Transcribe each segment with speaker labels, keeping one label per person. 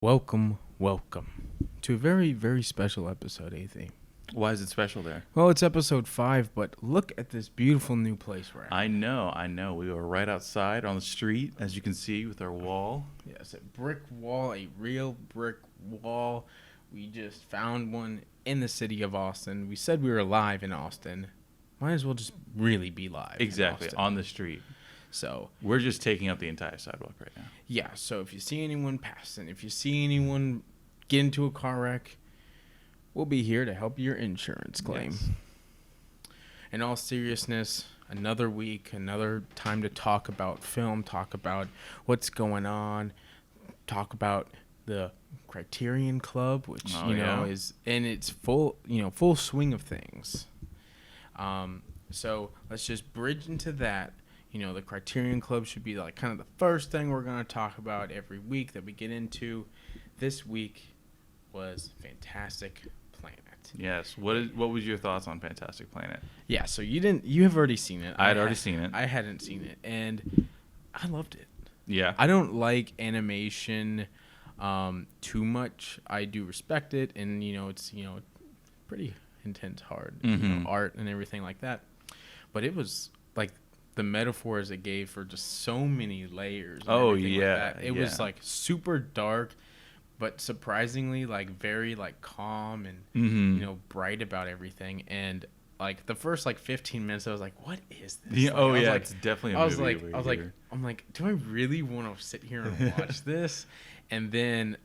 Speaker 1: Welcome to a very, very special episode, AZ.
Speaker 2: Why is it special there?
Speaker 1: Well, it's episode 5, but look at this beautiful new place we're at.
Speaker 2: I know. We were right outside on the street, as you can see, with our wall.
Speaker 1: Yes, a brick wall, a real brick wall. We just found one in the city of Austin. We said we were live in Austin. Might as well just really be live.
Speaker 2: Exactly, on the street.
Speaker 1: So
Speaker 2: we're just taking up the entire sidewalk right now.
Speaker 1: yeah, so if you see anyone passing, if you see anyone get into a car wreck, we'll be here to help your insurance claim.
Speaker 2: Yes.
Speaker 1: In all seriousness, another week, another time to talk about film, talk about what's going on, talk about the Criterion Club, which is in its full swing of things. So let's just bridge into that. The Criterion Club should be like kind of the first thing we're going to talk about every week that we get into. This week was Fantastic Planet.
Speaker 2: Yes. What was your thoughts on Fantastic Planet?
Speaker 1: Yeah, so you have already seen it.
Speaker 2: I had already seen it.
Speaker 1: I hadn't seen it, and I loved it.
Speaker 2: Yeah.
Speaker 1: I don't like animation too much. I do respect it, and it's pretty intense, hard art and everything like that. But it was like the metaphors it gave for just so many layers.
Speaker 2: Oh
Speaker 1: yeah, like that. It was like super dark, but surprisingly like very like calm and bright about everything. And like the first like 15 minutes, I was like, "What is this?"
Speaker 2: Yeah,
Speaker 1: like,
Speaker 2: it's definitely a movie.
Speaker 1: I'm like, do I really want to sit here and watch this? And then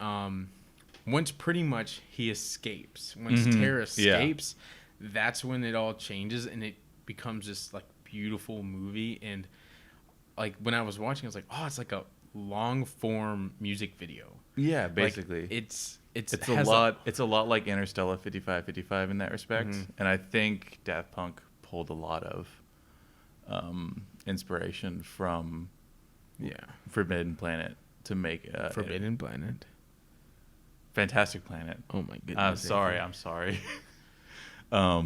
Speaker 1: once pretty much he escapes, once Tara escapes, that's when it all changes and it becomes this like beautiful movie. And like when I was watching, I was like, oh, it's like a long form music video.
Speaker 2: Yeah, basically.
Speaker 1: Like, it's
Speaker 2: a lot like Interstellar 5555 in that respect. And I think Daft Punk pulled a lot of inspiration from Forbidden Planet to make
Speaker 1: Forbidden Planet.
Speaker 2: Fantastic Planet.
Speaker 1: Oh my goodness.
Speaker 2: I'm sorry.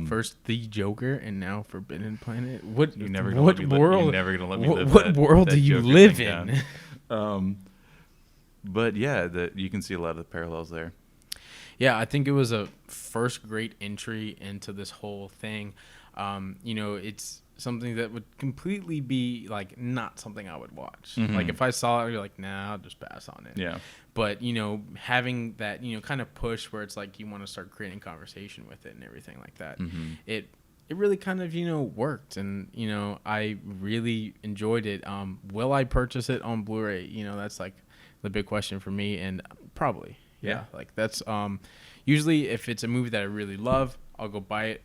Speaker 1: First the Joker and now Forbidden Planet. What
Speaker 2: you're
Speaker 1: never
Speaker 2: gonna let me live
Speaker 1: what
Speaker 2: that,
Speaker 1: world
Speaker 2: that
Speaker 1: do you
Speaker 2: Joker
Speaker 1: live in?
Speaker 2: But yeah, you can see a lot of the parallels there.
Speaker 1: Yeah, I think it was a first great entry into this whole thing. It's something that would completely be like not something I would watch. Like if I saw it, I'd be like, nah, I'll just pass on it.
Speaker 2: Yeah.
Speaker 1: But having that kind of push where it's like you want to start creating conversation with it and everything like that, it really kind of worked, and I really enjoyed it. Will I purchase it on Blu-ray? That's like the big question for me, and probably like that's usually if it's a movie that I really love, I'll go buy it.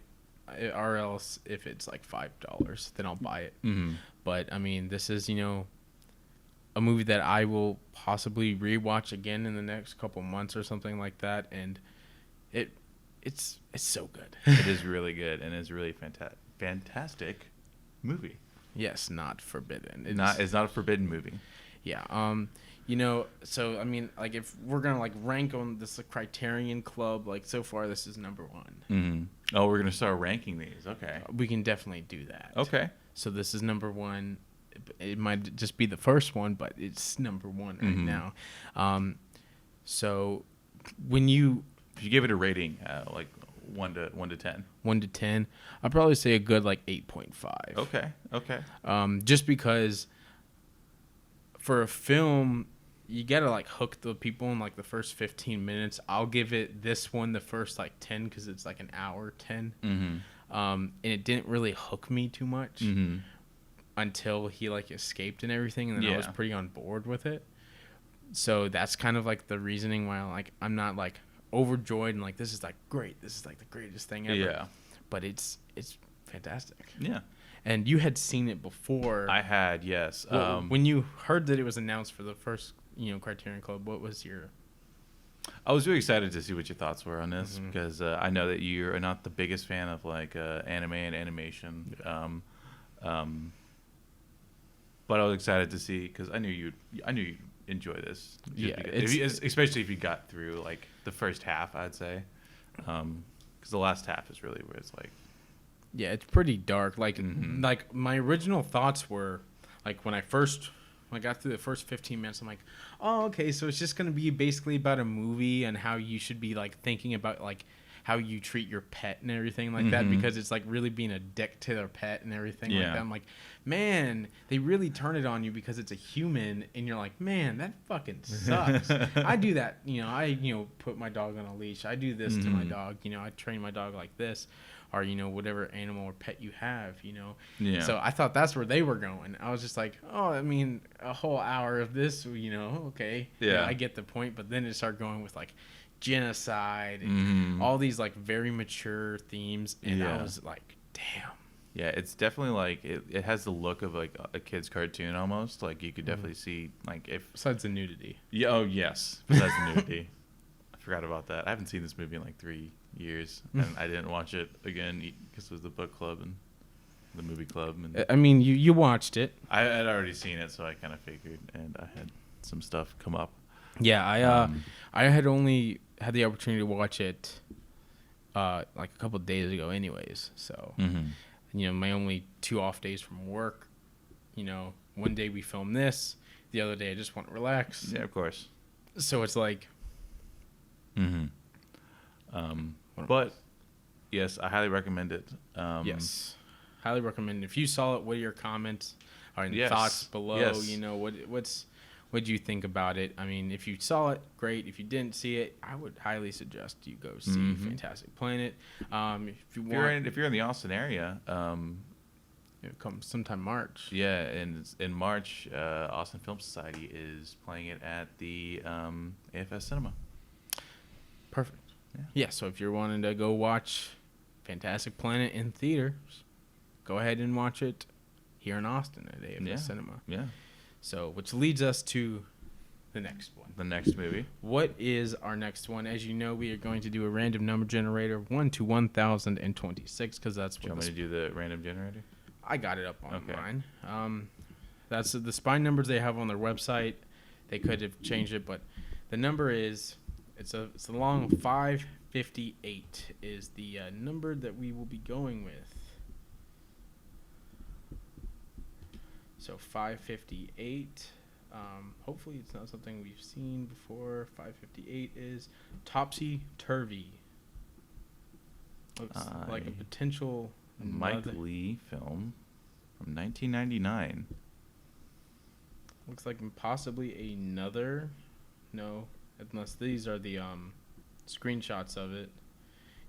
Speaker 1: Or else if it's like $5, then I'll buy it. But I mean, this is a movie that I will possibly rewatch again in the next couple months or something like that, and it's so good.
Speaker 2: It is really good, and it's really fantastic movie.
Speaker 1: Yes, not forbidden.
Speaker 2: It's not a forbidden movie.
Speaker 1: Yeah. So I mean, like if we're gonna like rank on this Criterion Club, like so far this is number 1.
Speaker 2: Oh, we're gonna start ranking these. Okay.
Speaker 1: We can definitely do that.
Speaker 2: Okay.
Speaker 1: So this is number 1. It might just be the first one, but it's number 1 right now. So when
Speaker 2: if you give it a rating, like 1 to 10.
Speaker 1: 1 to 10, I'd probably say a good like 8.5.
Speaker 2: Okay.
Speaker 1: Just because for a film, you gotta like hook the people in like the first 15 minutes. I'll give it this one the first like 10 because it's like an hour 10. And it didn't really hook me too much until he like escaped and everything, and then I was pretty on board with it. So that's kind of like the reasoning why like I'm not like overjoyed and like this is like great. This is like the greatest thing ever.
Speaker 2: Yeah.
Speaker 1: But it's fantastic.
Speaker 2: Yeah.
Speaker 1: And you had seen it before.
Speaker 2: I had, yes.
Speaker 1: When you heard that it was announced for the first, Criterion Club, what was your...
Speaker 2: I was really excited to see what your thoughts were on this because I know that you're not the biggest fan of like anime and animation. But I was excited to see because I knew you'd enjoy this. Especially if you got through like the first half, I'd say. Because the last half is really where it's like...
Speaker 1: Yeah, it's pretty dark. Like my original thoughts were like when I first when I got through the first 15 minutes, I'm like, oh, okay, so it's just gonna be basically about a movie and how you should be like thinking about like how you treat your pet and everything like that, because it's like really being a dick to their pet and everything like that. I'm like, man, they really turn it on you because it's a human, and you're like, man, that fucking sucks. I do that, I put my dog on a leash. I do this to my dog, I train my dog like this, or whatever animal or pet you have, So I thought that's where they were going. I was just like, oh, I mean, a whole hour of this, okay, I get the point. But then it started going with like genocide and all these like very mature themes, and I was like, damn.
Speaker 2: Yeah, it's definitely like it has the look of like a kid's cartoon almost. Like you could definitely see like if
Speaker 1: besides the nudity.
Speaker 2: Yeah, oh yes, besides the nudity. I forgot about that. I haven't seen this movie in like 3 years, and I didn't watch it again because it was the book club and the movie club. And
Speaker 1: I mean, you watched it.
Speaker 2: I had already seen it, so I kind of figured, and I had some stuff come up.
Speaker 1: Yeah, I had only had the opportunity to watch it like a couple of days ago anyways, so my only 2 off days from work, one day we film this, the other day I just want to relax.
Speaker 2: Yeah, of course.
Speaker 1: So it's like
Speaker 2: but yes, I highly recommend it.
Speaker 1: Yes, highly recommend. If you saw it, what are your comments or thoughts below? Yes. What do you think about it? I mean, if you saw it, great. If you didn't see it, I would highly suggest you go see Fantastic Planet. If
Speaker 2: you're in the Austin area,
Speaker 1: it comes sometime March.
Speaker 2: Yeah, and in March, Austin Film Society is playing it at the AFS Cinema.
Speaker 1: Perfect. Yeah. So if you're wanting to go watch Fantastic Planet in theaters, go ahead and watch it here in Austin at AFS Cinema. Yeah. So, which leads us to the next one.
Speaker 2: The next movie.
Speaker 1: What is our next one? As you know, we are going to do a random number generator, 1 to 1026, because that's what.
Speaker 2: Do you want me to do the random generator?
Speaker 1: I got it up on mine. That's the spine numbers they have on their website. They could have changed it, but the number is it's a long 558 is the number that we will be going with. So 558. Hopefully it's not something we've seen before. 558 is Topsy-Turvy. Looks like a potential
Speaker 2: Mike Lee film from 1999.
Speaker 1: Looks like possibly another. No, unless these are the screenshots of it.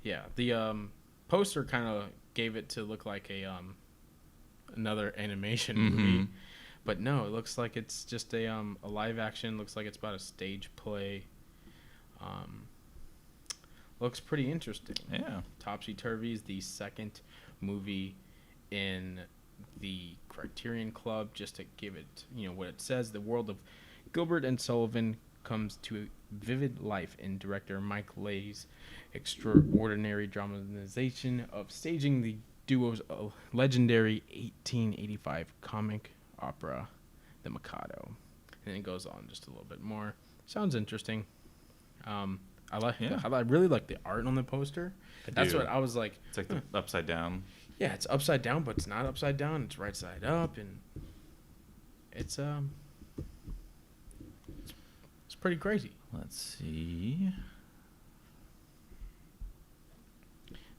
Speaker 1: Yeah, the poster kind of gave it to look like a another animation movie, but no, it looks like it's just a live action. Looks like it's about a stage play. Looks pretty interesting.
Speaker 2: Yeah.
Speaker 1: Topsy-Turvy is the second movie in the Criterion Club. Just to give it, what it says, the world of Gilbert and Sullivan comes to vivid life in director Mike Leigh's extraordinary dramatization of staging the duo's legendary 1885 comic opera, The Mikado. And then it goes on just a little bit more. Sounds interesting. I really like the art on the poster. That's what I was like.
Speaker 2: It's like the upside down.
Speaker 1: Yeah, it's upside down, but it's not upside down. It's right side up, and it's pretty crazy.
Speaker 2: Let's see.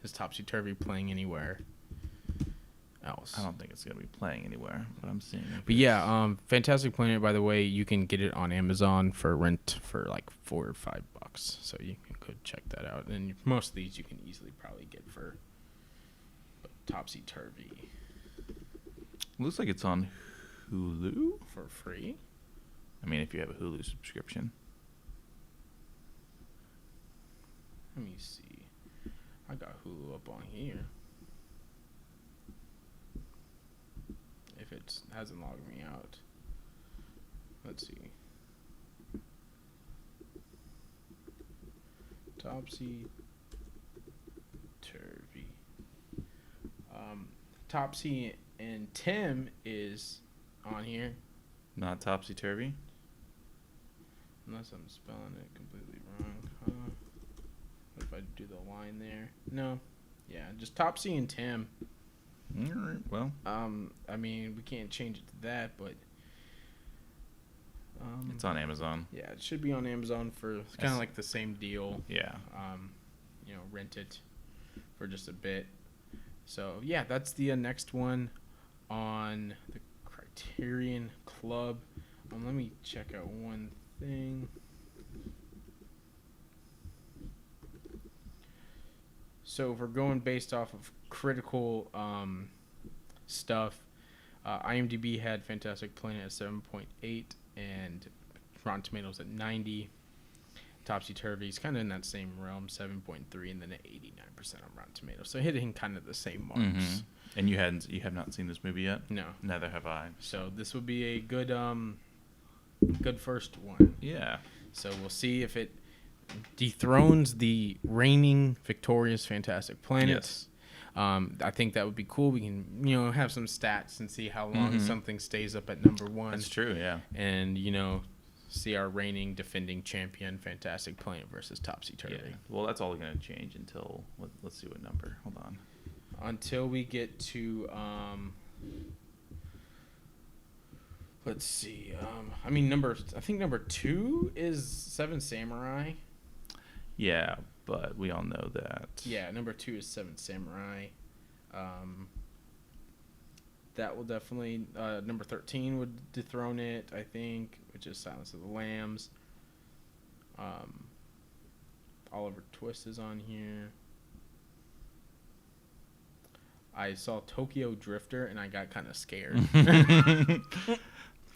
Speaker 1: Is Topsy-Turvy playing anywhere else?
Speaker 2: I don't think it's going to be playing anywhere, but I'm seeing it.
Speaker 1: But yeah, Fantastic Planet, by the way, you can get it on Amazon for rent for like $4 or $5. So you can go check that out. And most of these you can easily probably get for Topsy-Turvy.
Speaker 2: Looks like it's on Hulu.
Speaker 1: For free?
Speaker 2: I mean, if you have a Hulu subscription.
Speaker 1: Let me see. I got Hulu up on here. If it hasn't logged me out. Let's see. Topsy-Turvy. Topsy and Tim is on here.
Speaker 2: Not Topsy-Turvy?
Speaker 1: Unless I'm spelling it completely wrong. What if I do the line there? No. Yeah, just Topsy and Tim.
Speaker 2: All right, well.
Speaker 1: I mean, we can't change it to that, but
Speaker 2: It's on Amazon.
Speaker 1: Yeah, it should be on Amazon for kind of like the same deal.
Speaker 2: Yeah.
Speaker 1: Rent it for just a bit. So yeah, that's the next one on the Criterion Club. Let me check out one thing. So if we're going based off of critical stuff, IMDb had Fantastic Planet at 7.8 and Rotten Tomatoes at 90. Topsy Turvy's kind of in that same realm, 7.3, and then at 89% on Rotten Tomatoes. So hitting kind of the same marks.
Speaker 2: Mm-hmm. And you have not seen this movie yet?
Speaker 1: No.
Speaker 2: Neither have I.
Speaker 1: So this would be a good first one.
Speaker 2: Yeah.
Speaker 1: So we'll see if it dethrones the reigning victorious Fantastic Planet.
Speaker 2: Yes.
Speaker 1: I think that would be cool. We can, have some stats and see how long something stays up at number one.
Speaker 2: That's true, yeah.
Speaker 1: And, see our reigning defending champion Fantastic Planet versus Topsy Turvy.
Speaker 2: Yeah. Well, that's all going to change until let's see what number. Hold on.
Speaker 1: Until we get to let's see. I think number 2 is Seven Samurai.
Speaker 2: Yeah, but we all know that.
Speaker 1: Yeah, number 2 is Seven Samurai. That will definitely number 13 would dethrone it, I think, which is Silence of the Lambs. Oliver Twist is on here. I saw Tokyo Drifter and I got kind of scared.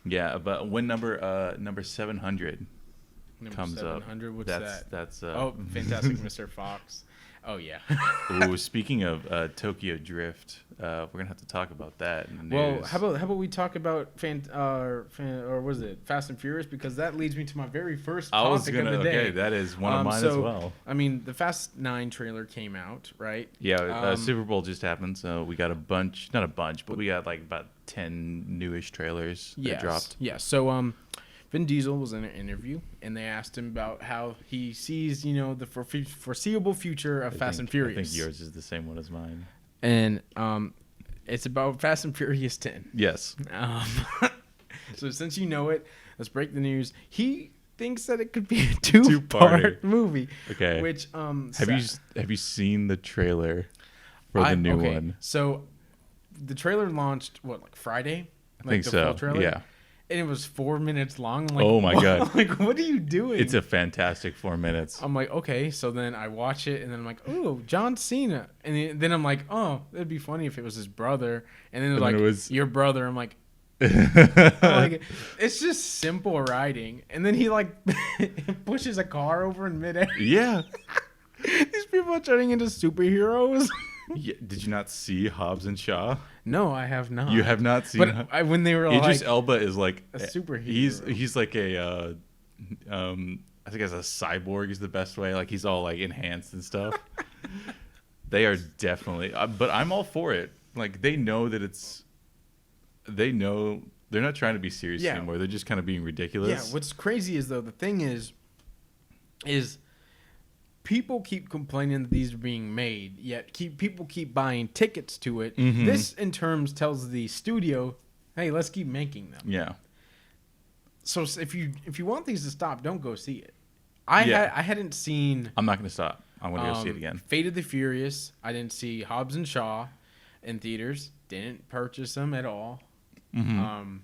Speaker 2: Yeah, but when number 700 comes
Speaker 1: 700,
Speaker 2: up,
Speaker 1: what's that?
Speaker 2: That's
Speaker 1: Fantastic Mr. Fox. Oh yeah.
Speaker 2: Ooh, speaking of Tokyo Drift, we're gonna have to talk about that in the news.
Speaker 1: Well, how about we talk about or was it Fast and Furious, because that leads me to my very first topic of the day.
Speaker 2: Okay, that is one of mine as well.
Speaker 1: I mean, the Fast 9 trailer came out, right?
Speaker 2: Yeah, Super Bowl just happened, so we got not a bunch, but we got like about 10 newish trailers that dropped.
Speaker 1: Yeah. So Vin Diesel was in an interview, and they asked him about how he sees, the foreseeable future of Fast and Furious.
Speaker 2: I think yours is the same one as mine.
Speaker 1: And it's about Fast and Furious 10.
Speaker 2: Yes.
Speaker 1: So since you know it, let's break the news. He thinks that it could be a two-part movie.
Speaker 2: Okay.
Speaker 1: Which
Speaker 2: have you seen the trailer for the new one?
Speaker 1: So the trailer launched Friday?
Speaker 2: I think so.
Speaker 1: Full trailer?
Speaker 2: Yeah.
Speaker 1: And it was 4 minutes long. I'm like,
Speaker 2: oh my God.
Speaker 1: Like, what are you doing?
Speaker 2: It's a fantastic 4 minutes.
Speaker 1: I'm like, okay. So then I watch it, and then I'm like, oh, John Cena. And then I'm like, oh, it'd be funny if it was his brother. And then it was your brother. I'm like, it's just simple writing. And then he pushes a car over in midair.
Speaker 2: Yeah.
Speaker 1: These people are turning into superheroes.
Speaker 2: Yeah, did you not see Hobbs and Shaw?
Speaker 1: No, I have not.
Speaker 2: You have not seen.
Speaker 1: But when they were
Speaker 2: Idris Elba is like
Speaker 1: a superhero.
Speaker 2: He's like a I think as a cyborg is the best way. Like he's all like enhanced and stuff. They are definitely. But I'm all for it. Like they know that it's. They know they're not trying to be serious anymore. They're just kind of being ridiculous.
Speaker 1: Yeah. What's crazy is though the thing is people keep complaining that these are being made, yet people keep buying tickets to it. Mm-hmm. This, in terms, tells the studio, hey, let's keep making them.
Speaker 2: Yeah.
Speaker 1: So if you want these to stop, don't go see it. I hadn't seen...
Speaker 2: I'm not going to stop. I want to go see it again.
Speaker 1: Fate of the Furious. I didn't see Hobbs and Shaw in theaters. Didn't purchase them at all. Mm-hmm.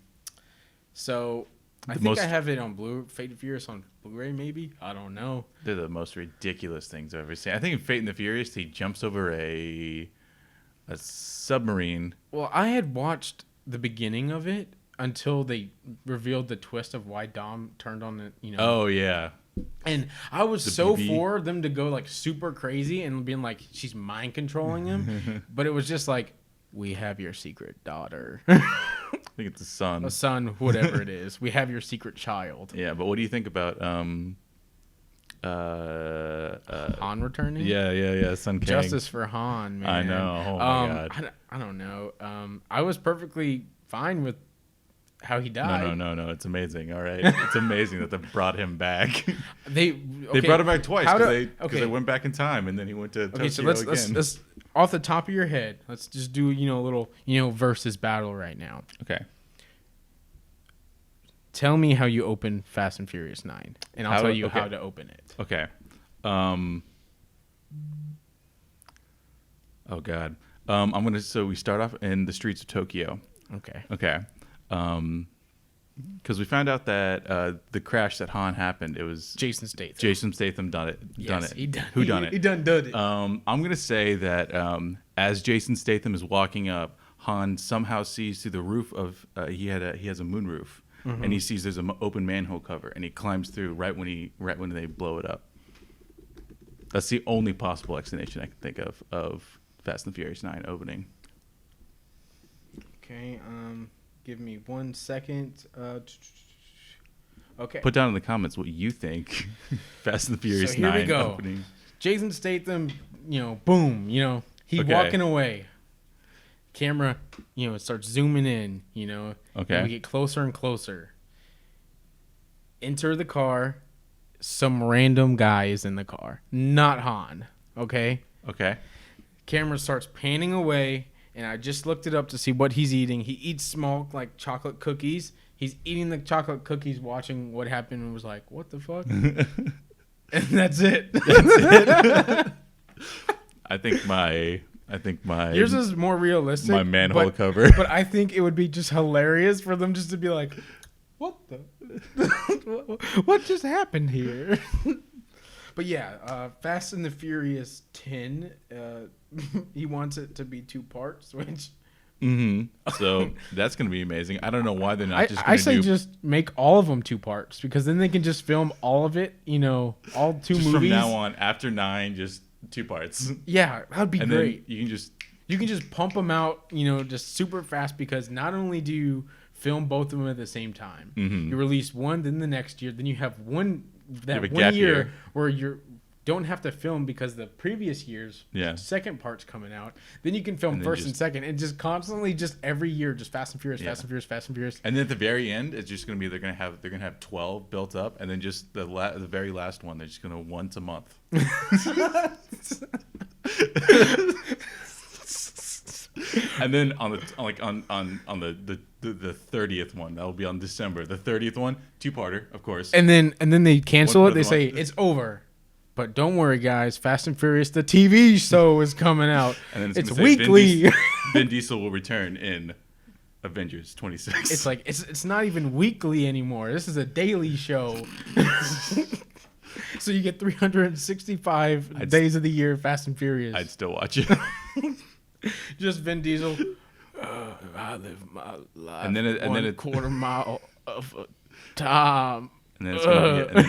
Speaker 1: So... I have it on Fate of the Furious on Blu-ray, maybe. I don't know.
Speaker 2: They're the most ridiculous things I've ever seen. I think in Fate and the Furious, he jumps over a submarine.
Speaker 1: Well, I had watched the beginning of it until they revealed the twist of why Dom turned on the,
Speaker 2: Oh, yeah.
Speaker 1: And I was for them to go super crazy and being like, she's mind controlling him. But it was just like, we have your secret daughter.
Speaker 2: I think it's a son.
Speaker 1: A son, whatever it is. We have your secret child.
Speaker 2: Yeah, but what do you think about
Speaker 1: Han returning?
Speaker 2: Yeah. Son Kang.
Speaker 1: Justice for Han, man.
Speaker 2: I know. Oh my God.
Speaker 1: I don't know. I was perfectly fine with how he died.
Speaker 2: No. It's amazing. All right. It's amazing that they brought him back.
Speaker 1: They
Speaker 2: brought him back twice because they went back in time and then he went to Tokyo
Speaker 1: so let's off the top of your head, let's just do a little versus battle right now.
Speaker 2: Okay.
Speaker 1: Tell me how you open Fast and Furious 9, and I'll tell you how to open it.
Speaker 2: Okay. Oh God. So we start off in the streets of Tokyo. Okay. Because we found out that the crash that Han happened, it was
Speaker 1: Jason Statham.
Speaker 2: Jason Statham done it.
Speaker 1: He done it.
Speaker 2: He done it. I'm gonna say that as Jason Statham is walking up, Han somehow sees through the roof of he has a moon roof, and he sees there's an open manhole cover, and he climbs through right when they blow it up. That's the only possible explanation I can think of Fast and Furious 9 opening.
Speaker 1: Okay. Give me 1 second. Okay.
Speaker 2: Put down in the comments what you think Fast and the Furious 9
Speaker 1: here we go.
Speaker 2: opening.
Speaker 1: Jason Statham, boom, he walking away. Camera, it starts zooming in,
Speaker 2: Okay.
Speaker 1: And we get closer and closer. Enter the car. Some random guy is in the car. Not Han. Okay?
Speaker 2: Okay.
Speaker 1: Camera starts panning away. And I just looked it up to see what he's eating. He eats small, chocolate cookies. He's eating the chocolate cookies, watching what happened, and was like, what the fuck? And that's it.
Speaker 2: I think my
Speaker 1: yours is more realistic.
Speaker 2: My manhole cover.
Speaker 1: But I think it would be just hilarious for them just to be like, what the? What just happened here? But yeah, Fast and the Furious 10, he wants it to be 2 parts, which...
Speaker 2: So that's going to be amazing. I don't know why they're not
Speaker 1: I say just make all of them 2 parts, because then they can just film all of it, all 2
Speaker 2: just
Speaker 1: movies.
Speaker 2: From now on, after 9, just 2 parts.
Speaker 1: Yeah, that would be
Speaker 2: and
Speaker 1: great.
Speaker 2: Then
Speaker 1: you can just pump them out, just super fast, because not only do you film both of them at the same time, you release one, then the next year, then you have one... That 1 year where you don't have to film because the previous year's second part's coming out. Then you can film first and second, and just constantly, just every year, just Fast and Furious, Fast and Furious, Fast and Furious.
Speaker 2: And then at the very end, it's just gonna be they're gonna have 12 built up, and then just the very last one, they're just gonna once a month. And then on the 30th one, that'll be on December. The 30th one, 2-parter, of course.
Speaker 1: And then they cancel it. They say it's over. But don't worry, guys. Fast and Furious, the TV show, is coming out.
Speaker 2: And then
Speaker 1: it's weekly.
Speaker 2: Vin Diesel will return in Avengers 26.
Speaker 1: It's like it's not even weekly anymore. This is a daily show. So you get 365 days of the year, Fast and Furious.
Speaker 2: I'd still watch it.
Speaker 1: Just Vin Diesel. I live my life.
Speaker 2: And then a
Speaker 1: quarter mile of a time.
Speaker 2: And then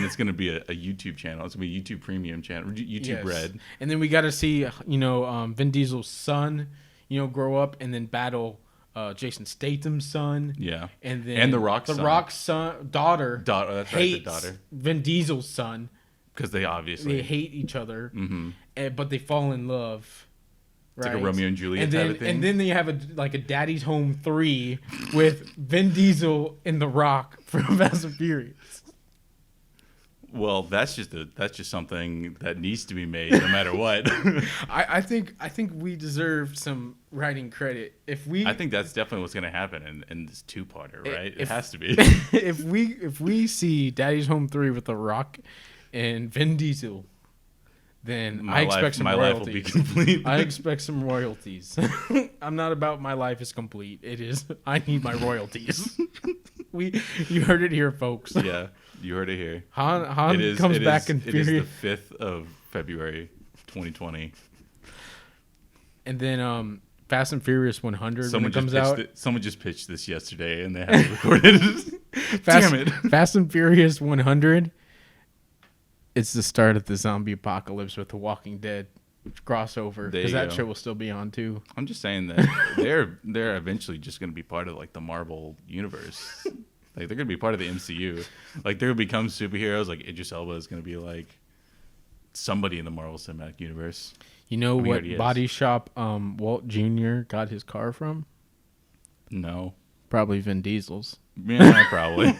Speaker 2: it's gonna be a YouTube channel. It's gonna be a YouTube Premium channel. YouTube Red.
Speaker 1: And then we got to see Vin Diesel's son, grow up and then battle Jason Statham's son.
Speaker 2: Yeah.
Speaker 1: And then
Speaker 2: The Rock's
Speaker 1: daughter.
Speaker 2: That's
Speaker 1: hates
Speaker 2: right, the daughter.
Speaker 1: Vin Diesel's son.
Speaker 2: Because they
Speaker 1: hate each other. But they fall in love.
Speaker 2: It's like a Romeo and Juliet type of thing.
Speaker 1: And then they have a Daddy's Home 3 with Vin Diesel and The Rock from Fast and Furious.
Speaker 2: Well, that's just something that needs to be made no matter what.
Speaker 1: I think we deserve some writing credit. I
Speaker 2: think that's definitely what's going to happen in this 2-parter, right? It has to be.
Speaker 1: If we see Daddy's Home 3 with The Rock and Vin Diesel, then I expect some royalties.
Speaker 2: Life will be complete.
Speaker 1: I expect some royalties. I'm not about my life is complete. It is I need my royalties. You heard it here, folks.
Speaker 2: Yeah, you heard it here.
Speaker 1: Han comes back in Furious.
Speaker 2: It is the 5th of February, 2020.
Speaker 1: And then Fast and Furious 100 when it comes out.
Speaker 2: Someone just pitched this yesterday, and they had it recorded. Damn it!
Speaker 1: Fast and Furious 100. It's the start of the zombie apocalypse with The Walking Dead crossover, because that show will still be on too.
Speaker 2: I'm just saying that they're eventually just going to be part of the Marvel universe. They're going to be part of the MCU. They're going to become superheroes. Idris Elba is going to be somebody in the Marvel Cinematic Universe.
Speaker 1: You know what body shop Walt Jr. got his car from?
Speaker 2: No.
Speaker 1: Probably Vin Diesel's.
Speaker 2: Yeah, probably.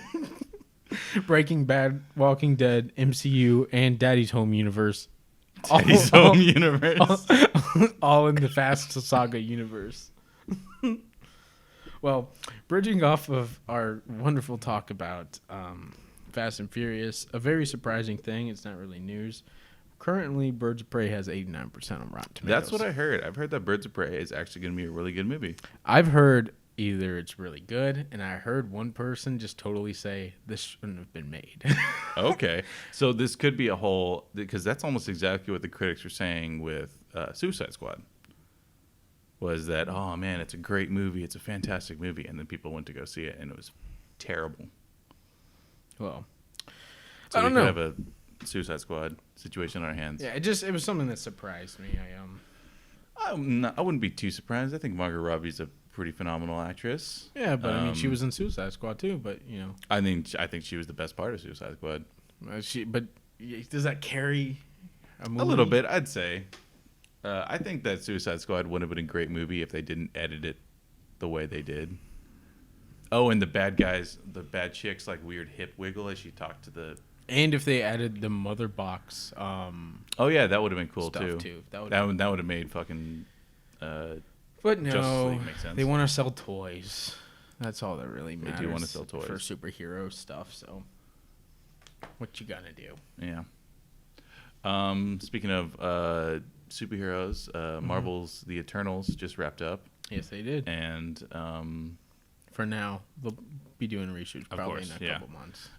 Speaker 1: Breaking Bad, Walking Dead, MCU, and Daddy's Home universe.
Speaker 2: Daddy's Home universe.
Speaker 1: All in the Fast Saga universe. Well, bridging off of our wonderful talk about Fast and Furious, a very surprising thing. It's not really news. Currently, Birds of Prey has 89% on Rotten Tomatoes.
Speaker 2: That's what I heard. I've heard that Birds of Prey is actually going to be a really good movie.
Speaker 1: I've heard either it's really good, and I heard one person just totally say this shouldn't have been made.
Speaker 2: Okay. So this could be a whole, because that's almost exactly what the critics were saying with Suicide Squad. Was that, oh man, it's a great movie. It's a fantastic movie. And then people went to go see it, and it was terrible.
Speaker 1: Well,
Speaker 2: so
Speaker 1: I don't
Speaker 2: we
Speaker 1: know.
Speaker 2: could have a Suicide Squad situation on our hands.
Speaker 1: Yeah, it was something that surprised me.
Speaker 2: I wouldn't be too surprised. I think Margot Robbie's a pretty phenomenal actress.
Speaker 1: Yeah, but I mean, she was in Suicide Squad too. But
Speaker 2: I think she was the best part of Suicide Squad.
Speaker 1: But does that carry a movie?
Speaker 2: A little bit, I'd say. I think that Suicide Squad would have been a great movie if they didn't edit it the way they did. Oh, and the bad chicks, like weird hip wiggle as she talked to the.
Speaker 1: And if they added the mother box.
Speaker 2: Oh yeah, that would have been cool too.
Speaker 1: That would
Speaker 2: have made fucking.
Speaker 1: But no,
Speaker 2: Justice League make sense.
Speaker 1: They want to sell toys. That's all that really matters.
Speaker 2: They do want to sell toys
Speaker 1: for superhero stuff. So, what you gonna do?
Speaker 2: Yeah. Speaking of superheroes, Marvel's The Eternals just wrapped up.
Speaker 1: Yes, they did.
Speaker 2: And
Speaker 1: for now, they'll be doing reshoots probably in a couple months.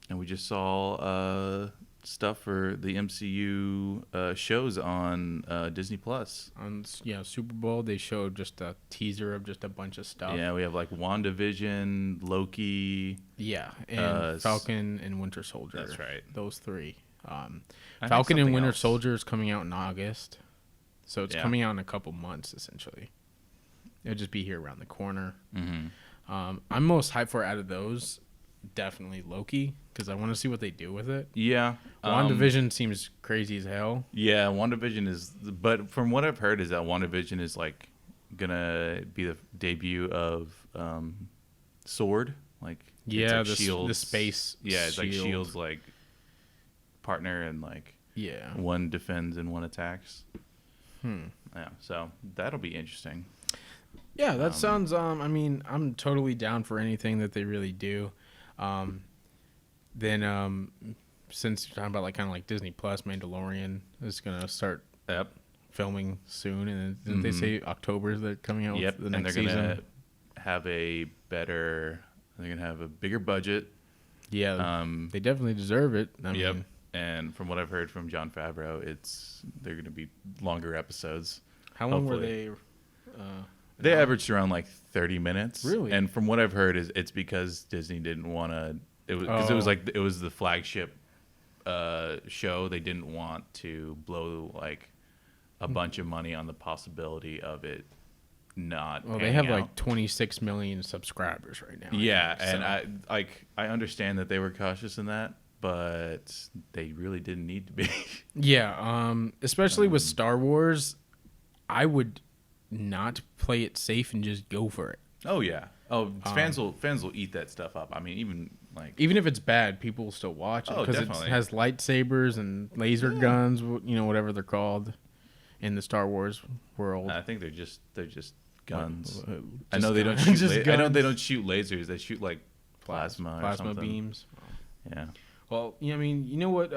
Speaker 2: And we just saw stuff for the MCU shows on Disney Plus.
Speaker 1: On Super Bowl, they showed just a teaser of just a bunch of stuff.
Speaker 2: Yeah, we have like WandaVision, Loki.
Speaker 1: Yeah, and Falcon and Winter Soldier.
Speaker 2: That's right.
Speaker 1: Those three. Falcon and Winter Soldier is coming out in August, so it's coming out in a couple months essentially. It'll just be here around the corner.
Speaker 2: Mm-hmm.
Speaker 1: I'm most hyped for out of those. Definitely Loki, because I want to see what they do with it.
Speaker 2: Yeah.
Speaker 1: WandaVision seems crazy as hell.
Speaker 2: Yeah, WandaVision is... But from what I've heard is that WandaVision is, like, going to be the debut of Sword. Like,
Speaker 1: yeah,
Speaker 2: it's like
Speaker 1: the space
Speaker 2: Yeah, it's
Speaker 1: shield.
Speaker 2: like S.H.I.E.L.'s, like, partner and, like...
Speaker 1: Yeah.
Speaker 2: One defends and one attacks.
Speaker 1: Yeah,
Speaker 2: so that'll be interesting.
Speaker 1: Yeah, that sounds... I mean, I'm totally down for anything that they really do. Then since you're talking about like kind of like Disney Plus, Mandalorian is gonna start filming soon, and didn't they say October they're coming out with the next season?
Speaker 2: And they're gonna have a bigger budget.
Speaker 1: Yeah, they definitely deserve it. I mean,
Speaker 2: and from what I've heard from Jon Favreau, they're gonna be longer episodes.
Speaker 1: How long were they?
Speaker 2: They averaged around like 30 minutes.
Speaker 1: Really?
Speaker 2: And from what I've heard, it's because Disney didn't want to. It was the flagship show. They didn't want to blow like a bunch of money on the possibility of it not.
Speaker 1: Well, they have like 26 million subscribers right now.
Speaker 2: Yeah, and I understand that they were cautious in that, but they really didn't need to be.
Speaker 1: Yeah, especially with Star Wars, I would not play it safe and just go for it.
Speaker 2: Oh yeah. Oh, fans will eat that stuff up. I mean, even
Speaker 1: if it's bad, people will still watch it because it has lightsabers and laser guns, whatever they're called in the Star Wars world.
Speaker 2: I think they're just guns.
Speaker 1: I know
Speaker 2: they don't shoot. I know they don't shoot lasers. They shoot like plasma
Speaker 1: beams.
Speaker 2: Yeah.
Speaker 1: Well, I mean, you know what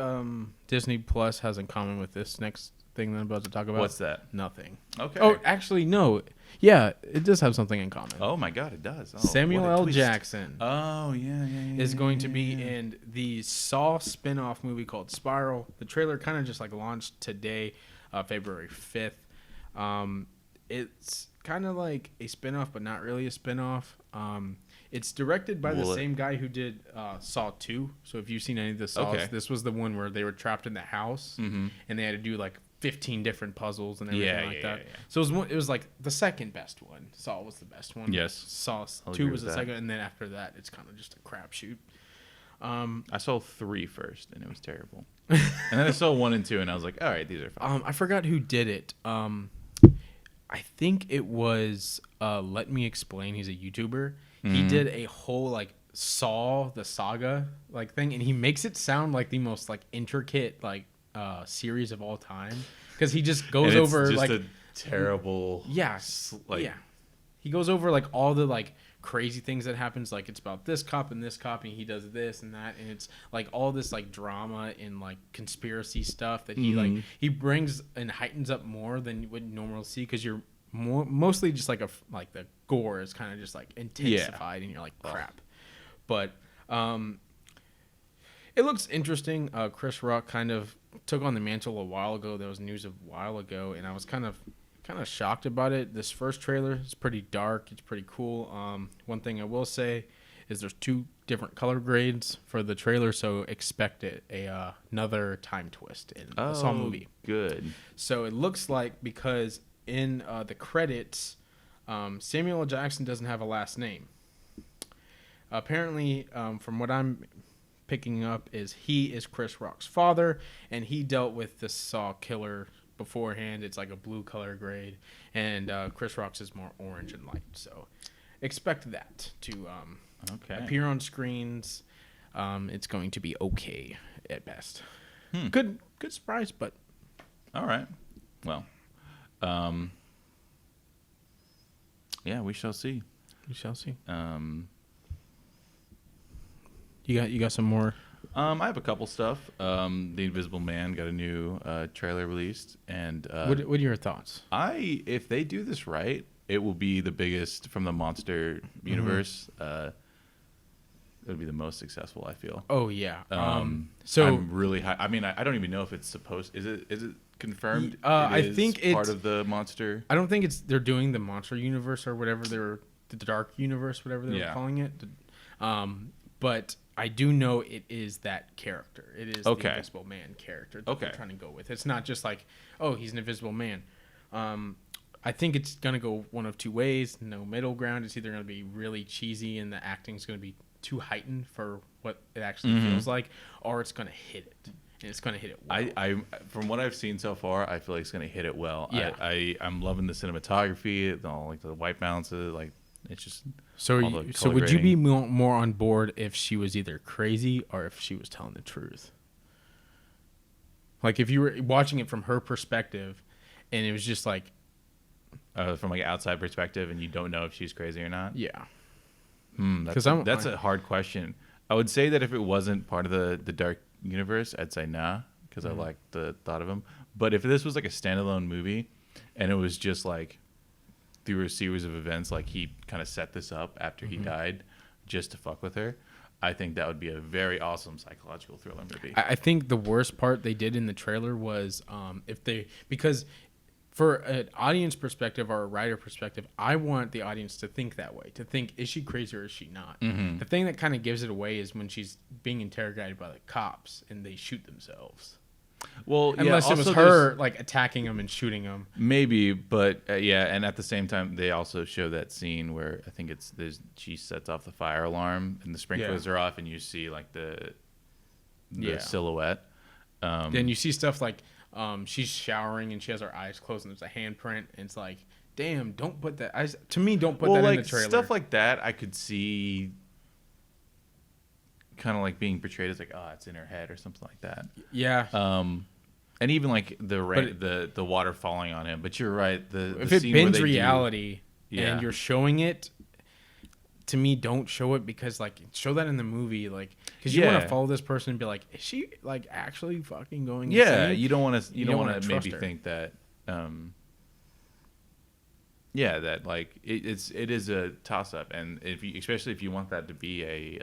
Speaker 1: Disney Plus has in common with this next thing that I'm about to talk about?
Speaker 2: What's that?
Speaker 1: Nothing.
Speaker 2: Okay.
Speaker 1: Oh, actually, no. Yeah, it does have something in common.
Speaker 2: Oh my God, it does. Oh,
Speaker 1: Samuel L. Jackson.
Speaker 2: Oh yeah.
Speaker 1: Is going to be in the Saw spin-off movie called Spiral. The trailer kind of just like launched today, February 5th. It's kind of like a spin-off, but not really a spin-off. It's directed by the same guy who did Saw 2. So if you've seen any of the Saws, this was the one where they were trapped in the house and they had to do like 15 different puzzles and everything like that. Yeah. So it was like the second best one. Saw was the best one.
Speaker 2: Yes.
Speaker 1: Saw 2 was the second, and then after that, it's kind of just a crapshoot.
Speaker 2: I saw 3 first, and it was terrible. And then I saw 1 and 2, and I was like, all right, these are fine.
Speaker 1: I forgot who did it. I think it was Let Me Explain. He's a YouTuber. He did a whole like Saw the saga like thing, and he makes it sound like the most like intricate like series of all time because he just goes over like
Speaker 2: terrible.
Speaker 1: Yeah. He goes over like all the like crazy things that happens. Like it's about this cop and he does this and that, and it's like all this like drama and like conspiracy stuff that he like he brings and heightens up more than you would normally see, because you're mostly just like like the gore is kind of just like intensified and you're like crap. But it looks interesting. Chris Rock kind of took on the mantle a while ago. There was news a while ago, and I was kind of shocked about it. This first trailer is pretty dark. It's pretty cool. One thing I will say is there's 2 different color grades for the trailer, so expect another time twist in the Saw movie.
Speaker 2: Good.
Speaker 1: So it looks like, because in the credits, Samuel L. Jackson doesn't have a last name. Apparently, from what I'm picking up, he is Chris Rock's father, and he dealt with the Saw killer beforehand. It's like a blue color grade, and Chris Rock's is more orange and light. So expect that to appear on screens. It's going to be okay at best. Good surprise, but
Speaker 2: all right. Well, yeah, we shall see.
Speaker 1: We shall see. You got some more?
Speaker 2: I have a couple stuff. The Invisible Man got a new trailer released, and
Speaker 1: what are your thoughts?
Speaker 2: If they do this right, it will be the biggest from the monster universe. It'll be the most successful, I feel.
Speaker 1: Oh yeah.
Speaker 2: So I'm really high. I mean, I don't even know if it's supposed. Is it confirmed?
Speaker 1: I think it's
Speaker 2: part of the monster.
Speaker 1: I don't think they're doing the monster universe or whatever the dark universe, whatever they're calling it. But I do know it is that character. It is the Invisible Man character that they're trying to go with. It's not just like, oh, he's an Invisible Man. I think it's going to go one of 2 ways. No middle ground. It's either going to be really cheesy and the acting's going to be too heightened for what it actually feels like, or it's going to hit it. And it's going to hit it well.
Speaker 2: I from what I've seen so far, I feel like it's going to hit it well.
Speaker 1: Yeah.
Speaker 2: I'm loving the cinematography, like the white balances, like it's just.
Speaker 1: So would you be more on board if she was either crazy or if she was telling the truth? Like if you were watching it from her perspective, and it was just like,
Speaker 2: from like outside perspective, and you don't know if she's crazy or not.
Speaker 1: Yeah.
Speaker 2: That's a hard question. I would say that if it wasn't part of the dark universe, I'd say nah, because I like the thought of him. But if this was like a standalone movie, and it was just like through a series of events, like he kind of set this up after he died just to fuck with her, I think that would be a very awesome psychological thriller movie.
Speaker 1: I think the worst part they did in the trailer was because for an audience perspective or a writer perspective, I want the audience to think that way, to think, is she crazy or is she not? The thing that kind of gives it away is when she's being interrogated by the cops and they shoot themselves.
Speaker 2: Well,
Speaker 1: unless it was her like attacking them and shooting them.
Speaker 2: Maybe, but and at the same time, they also show that scene where I think she sets off the fire alarm and the sprinklers are off, and you see like the silhouette.
Speaker 1: Then you see stuff like she's showering and she has her eyes closed and there's a handprint, and it's like, damn, don't put that. Don't put that in the trailer.
Speaker 2: Stuff like that, I could see. Kind of like being portrayed as like, oh, it's in her head or something like that.
Speaker 1: Yeah.
Speaker 2: And even like the water falling on him. But you're right.
Speaker 1: If it bends reality and you're showing it, to me, don't show it, because like show that in the movie, like because you want to follow this person and be like, is she like actually fucking going? Insane?
Speaker 2: You don't want to maybe think that. That like it is a toss up, and especially if you want that to be a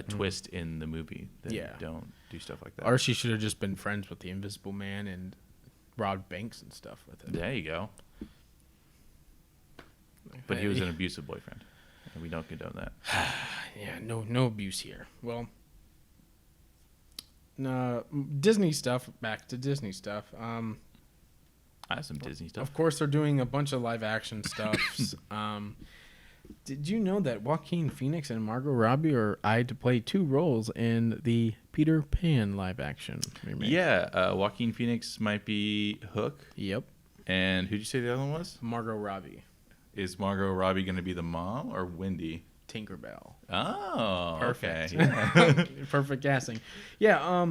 Speaker 2: twist in the movie, then don't do stuff like that.
Speaker 1: Or she should have just been friends with the Invisible Man and robbed banks and stuff with it.
Speaker 2: There you go. But he was an abusive boyfriend, and we don't condone that.
Speaker 1: No abuse here. Well, Disney stuff. Back to Disney stuff.
Speaker 2: I have some Disney stuff.
Speaker 1: Of course, they're doing a bunch of live action stuff. Did you know that Joaquin Phoenix and Margot Robbie are eyed to play 2 roles in the Peter Pan live action remake?
Speaker 2: Yeah, Joaquin Phoenix might be Hook.
Speaker 1: Yep.
Speaker 2: And who'd you say the other one was?
Speaker 1: Margot Robbie.
Speaker 2: Is Margot Robbie going to be the mom or Wendy?
Speaker 1: Tinkerbell.
Speaker 2: Oh,
Speaker 1: perfect.
Speaker 2: Okay. Yeah.
Speaker 1: Perfect casting. Yeah.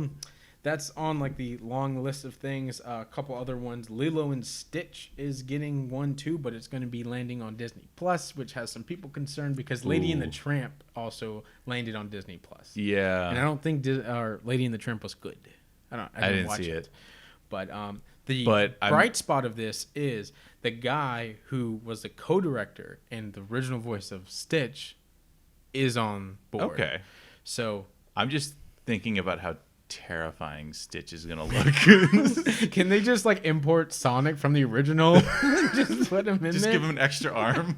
Speaker 1: that's on like the long list of things. A couple other ones. Lilo and Stitch is getting one too, but it's going to be landing on Disney Plus, which has some people concerned because Lady and the Tramp also landed on Disney Plus.
Speaker 2: Yeah,
Speaker 1: and I don't think Lady and the Tramp was good. I didn't watch
Speaker 2: see it.
Speaker 1: But the bright spot of this is the guy who was the co-director and the original voice of Stitch is on board.
Speaker 2: Okay.
Speaker 1: So
Speaker 2: I'm just thinking about how terrifying Stitch is going to look.
Speaker 1: Can they just like import Sonic from the original? Just put him in there?
Speaker 2: Just give him an extra arm.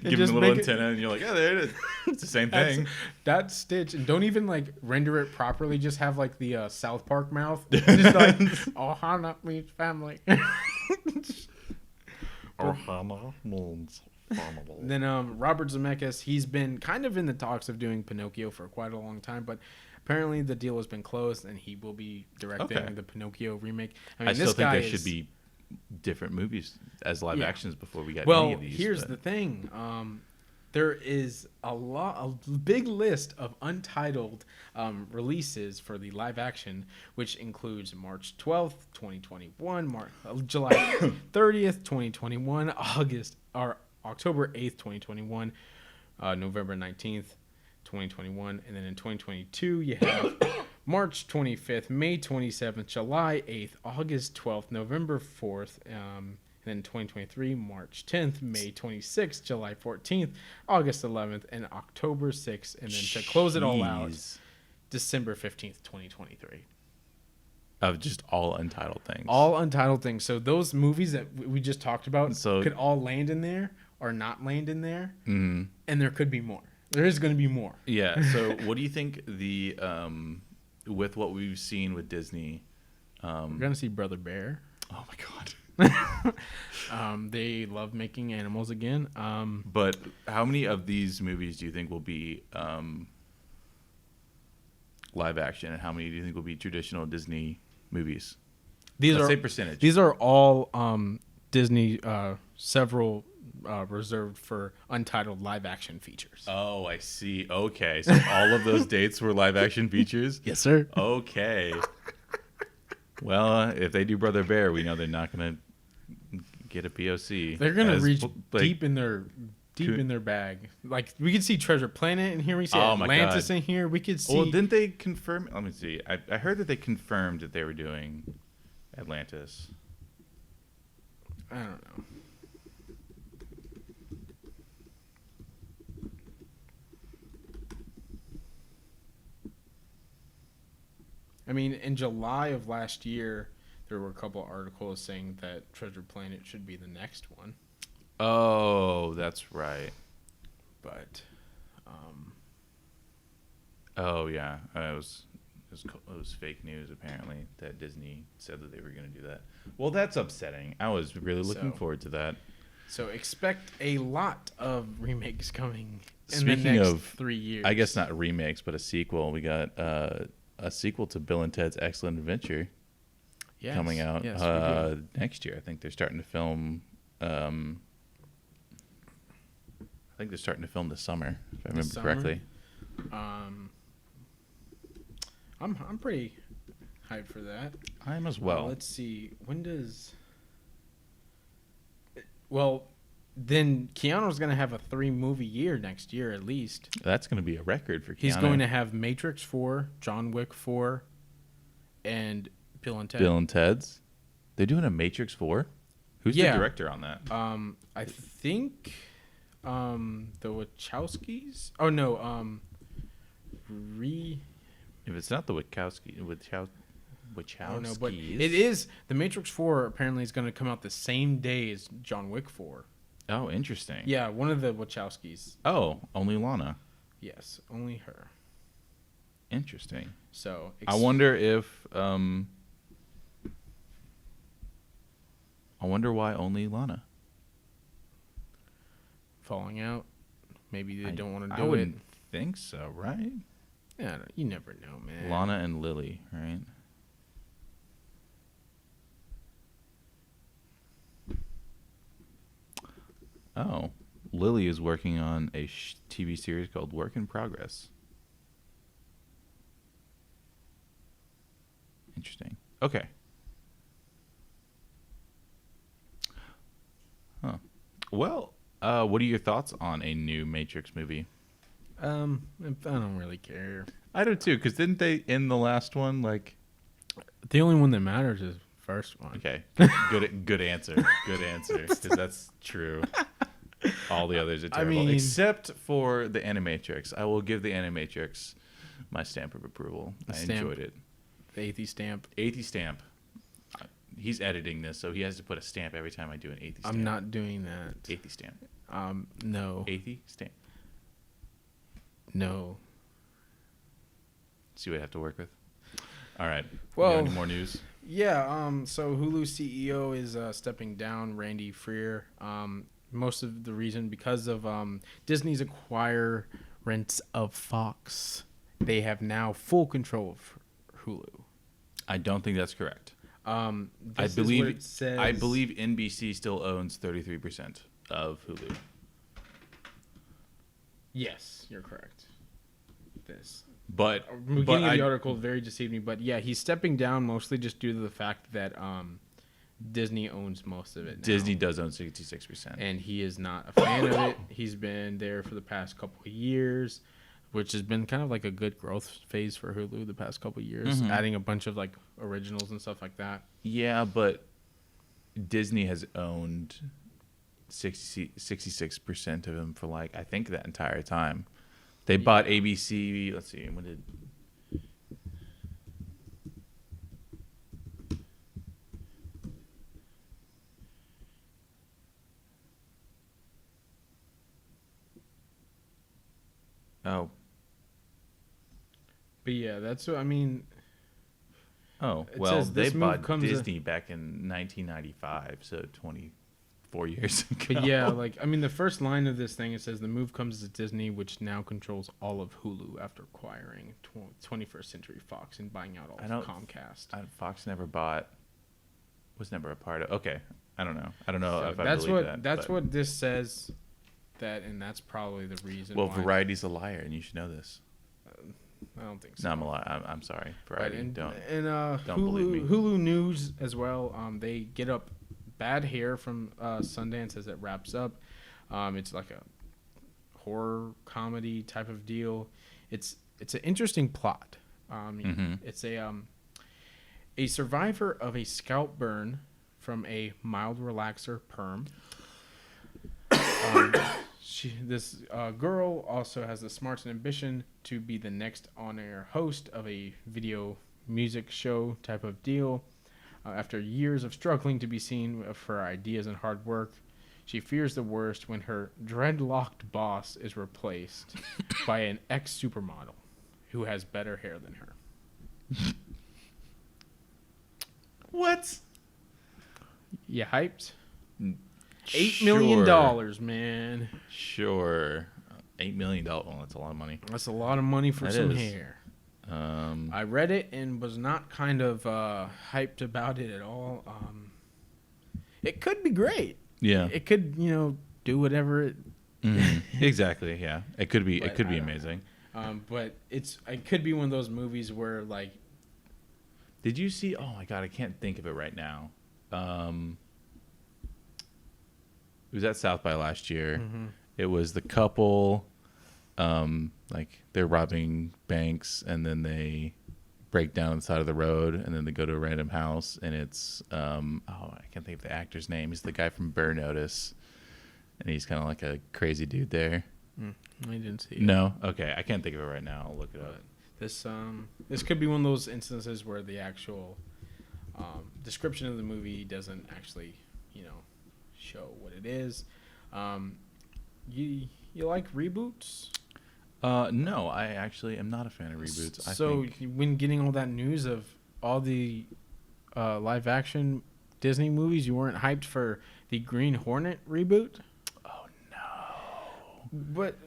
Speaker 2: Give him a little antenna and you're like, oh, there it is. It's the same thing.
Speaker 1: That's Stitch. And don't even like render it properly. Just have like the South Park mouth. Just like, Ohana meets family.
Speaker 2: Ohana means family.
Speaker 1: Then Robert Zemeckis, he's been kind of in the talks of doing Pinocchio for quite a long time, but apparently the deal has been closed and he will be directing the Pinocchio remake. I mean,
Speaker 2: still think there should be different movies as live actions before we get any of these.
Speaker 1: Well, here's the thing. There is a big list of untitled releases for the live action, which includes March 12th, 2021, July 30th, 2021, October 8th, 2021, November 19th, 2021, and then in 2022 you have March 25th, May 27th, July 8th, August 12th, November 4th, and then 2023, March 10th, May 26th, July 14th, August 11th, and October 6th, and then to close it all out, December 15th, 2023.
Speaker 2: Of just all untitled things.
Speaker 1: All untitled things. So those movies that we just talked about could all land in there or not land in there, and there could be more. There is going to be more.
Speaker 2: Yeah. So what do you think the with what we've seen with Disney?
Speaker 1: We're going to see Brother Bear.
Speaker 2: Oh my God.
Speaker 1: They love making animals again.
Speaker 2: But how many of these movies do you think will be live action, and how many do you think will be traditional Disney movies? Let's say percentage.
Speaker 1: These are all Disney. Several reserved for untitled live action features.
Speaker 2: Oh, I see. Okay, so all of those dates were live action features?
Speaker 1: Yes, sir.
Speaker 2: Okay. Well, if they do Brother Bear, we know they're not going to get a POC.
Speaker 1: They're going to reach deep in their bag. Like, we could see Treasure Planet in here. We see Atlantis in here. We could see.
Speaker 2: Well, didn't they confirm? Let me see. I heard that they confirmed that they were doing Atlantis.
Speaker 1: I don't know. I mean, in July of last year, there were a couple of articles saying that Treasure Planet should be the next one.
Speaker 2: Oh, that's right.
Speaker 1: But,
Speaker 2: oh yeah, it was fake news apparently that Disney said that they were going to do that. Well, that's upsetting. I was really looking forward to that.
Speaker 1: So expect a lot of remakes coming in
Speaker 2: Speaking
Speaker 1: the next
Speaker 2: of
Speaker 1: 3 years.
Speaker 2: I guess not remakes, but a sequel. We got a sequel to Bill and Ted's Excellent Adventure coming out next year. I think they're starting to film. I think they're starting to film this summer, if I remember correctly.
Speaker 1: I'm pretty hyped for that.
Speaker 2: I am as well.
Speaker 1: Let's see. When does? Well, then Keanu's going to have a 3-movie year next year at least.
Speaker 2: That's going to be a record for Keanu.
Speaker 1: He's going to have Matrix 4, John Wick 4, and Bill and Ted.
Speaker 2: Bill and Ted's? They're doing a Matrix 4? Who's the director on that?
Speaker 1: I think the Wachowskis. Oh no,
Speaker 2: If it's not the Wachowskis,
Speaker 1: Oh, no, but it is. The Matrix 4 apparently is going to come out the same day as John Wick 4.
Speaker 2: Oh, interesting.
Speaker 1: Yeah, one of the Wachowskis.
Speaker 2: Oh, only Lana.
Speaker 1: Yes, only her.
Speaker 2: Interesting.
Speaker 1: So
Speaker 2: I wonder if I wonder why only Lana.
Speaker 1: Falling out. Maybe they don't want to do
Speaker 2: I
Speaker 1: it.
Speaker 2: wouldn't think so, right?
Speaker 1: Yeah, you never know, man.
Speaker 2: Lana and Lily, right? Oh, Lily is working on a TV series called Work in Progress. Interesting. Okay. Huh. Well, what are your thoughts on a new Matrix movie?
Speaker 1: I don't really care.
Speaker 2: I do too, because didn't they in the last one like?
Speaker 1: The only one that matters is the first one.
Speaker 2: Okay, good answer, good answer, because that's true. All the others are terrible, except for the Animatrix. I will give the Animatrix my stamp of approval. Enjoyed it.
Speaker 1: The Athey stamp.
Speaker 2: Athey stamp. He's editing this, so he has to put a stamp every time I do an Athey stamp.
Speaker 1: I'm not doing that.
Speaker 2: Athey stamp.
Speaker 1: No.
Speaker 2: Athey stamp.
Speaker 1: No.
Speaker 2: See what I have to work with. All right.
Speaker 1: Well,
Speaker 2: any more news?
Speaker 1: Yeah. So Hulu CEO is stepping down, Randy Freer. Most of the reason because of Disney's acquirement of Fox. They have now full control of Hulu.
Speaker 2: I don't think that's correct.
Speaker 1: I believe
Speaker 2: NBC still owns 33% of Hulu.
Speaker 1: Yes, you're correct.
Speaker 2: But
Speaker 1: beginning of the article very deceived me. But yeah, he's stepping down mostly just due to the fact that Disney owns most of it now.
Speaker 2: Disney does own 66%,
Speaker 1: and he is not a fan of it. He's been there for the past couple of years, which has been kind of like a good growth phase for Hulu the past couple of years, adding a bunch of like originals and stuff like that.
Speaker 2: Yeah, but Disney has owned 66% of them for like I think that entire time. They bought ABC. Let's see, when did? Oh.
Speaker 1: But yeah, that's what I mean.
Speaker 2: Oh, well, they bought Disney back in 1995, so 24 years ago.
Speaker 1: But yeah, like, I mean, the first line of this thing, it says, the move comes to Disney, which now controls all of Hulu after acquiring 21st Century Fox and buying out all of Comcast.
Speaker 2: Fox was never a part of. Okay, I don't know. I don't know
Speaker 1: so
Speaker 2: if I believe that.
Speaker 1: That's what this says, and that's probably the reason
Speaker 2: why. Variety's a liar, and you should know this.
Speaker 1: I don't think so.
Speaker 2: No, I'm a liar. I'm sorry. Variety,
Speaker 1: right,
Speaker 2: don't
Speaker 1: Hulu,
Speaker 2: believe me.
Speaker 1: Hulu News as well. They get up Bad Hair from Sundance as it wraps up. It's like a horror comedy type of deal. It's an interesting plot. It's a survivor of a scalp burn from a mild relaxer perm. This girl also has the smarts and ambition to be the next on-air host of a video music show type of deal. After years of struggling to be seen for her ideas and hard work, she fears the worst when her dreadlocked boss is replaced by an ex-supermodel who has better hair than her.
Speaker 2: What?
Speaker 1: You hyped? $8 million, man.
Speaker 2: Sure. $8 million. Well, that's a lot of money.
Speaker 1: That's a lot of money for some hair. I read it and was not kind of hyped about it at all. It could be great.
Speaker 2: Yeah.
Speaker 1: It could, do whatever it.
Speaker 2: Exactly. Yeah. It could be. It could be amazing.
Speaker 1: But it could be one of those movies where like.
Speaker 2: Did you see? Oh my God! I can't think of it right now. It was at South by last year. It was the couple, like they're robbing banks and then they break down on the side of the road and then they go to a random house and it's I can't think of the actor's name. He's the guy from Burr Notice, and he's kind of like a crazy dude there.
Speaker 1: I didn't see it.
Speaker 2: No, okay, I can't think of it right now. I'll look it up.
Speaker 1: This could be one of those instances where the actual description of the movie doesn't actually show what it is. You like reboots?
Speaker 2: No, I actually am not a fan of reboots.
Speaker 1: So when getting all that news of all the live action Disney movies, you weren't hyped for the Green Hornet reboot?
Speaker 2: Oh no!
Speaker 1: But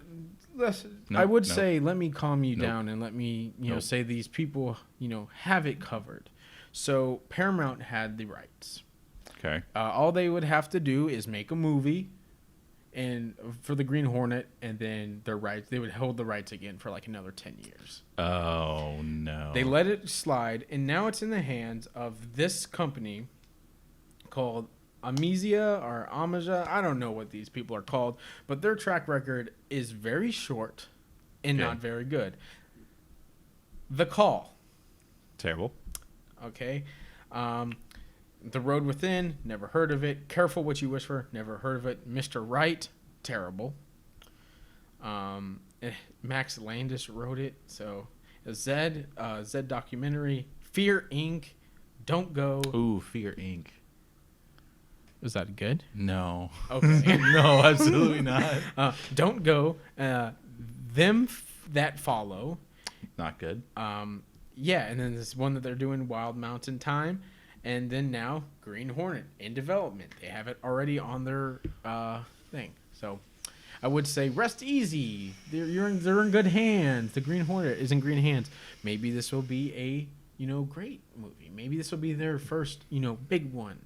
Speaker 1: I would say let me calm you down and let me say these people have it covered. So Paramount had the rights.
Speaker 2: Okay.
Speaker 1: All they would have to do is make a movie, and for the Green Hornet, and then their rights, they would hold the rights again for like another 10 years.
Speaker 2: Oh no.
Speaker 1: They let it slide, and now it's in the hands of this company called Amnesia or Amaja. I don't know what these people are called, but their track record is very short and not very good. The Call.
Speaker 2: Terrible.
Speaker 1: Okay. The Road Within, never heard of it. Careful What You Wish For, never heard of it. Mr. Right, terrible. Max Landis wrote it. So, Zed documentary. Fear Inc. Don't Go.
Speaker 2: Ooh, Fear Inc.
Speaker 1: Is that good?
Speaker 2: No.
Speaker 1: Okay.
Speaker 2: No, absolutely not.
Speaker 1: Don't Go. Them That Follow.
Speaker 2: Not good.
Speaker 1: Yeah, and then this one that they're doing, Wild Mountain Time. And then now, Green Hornet in development. They have it already on their thing. So I would say rest easy. They're in good hands. The Green Hornet is in green hands. Maybe this will be a great movie. Maybe this will be their first big one.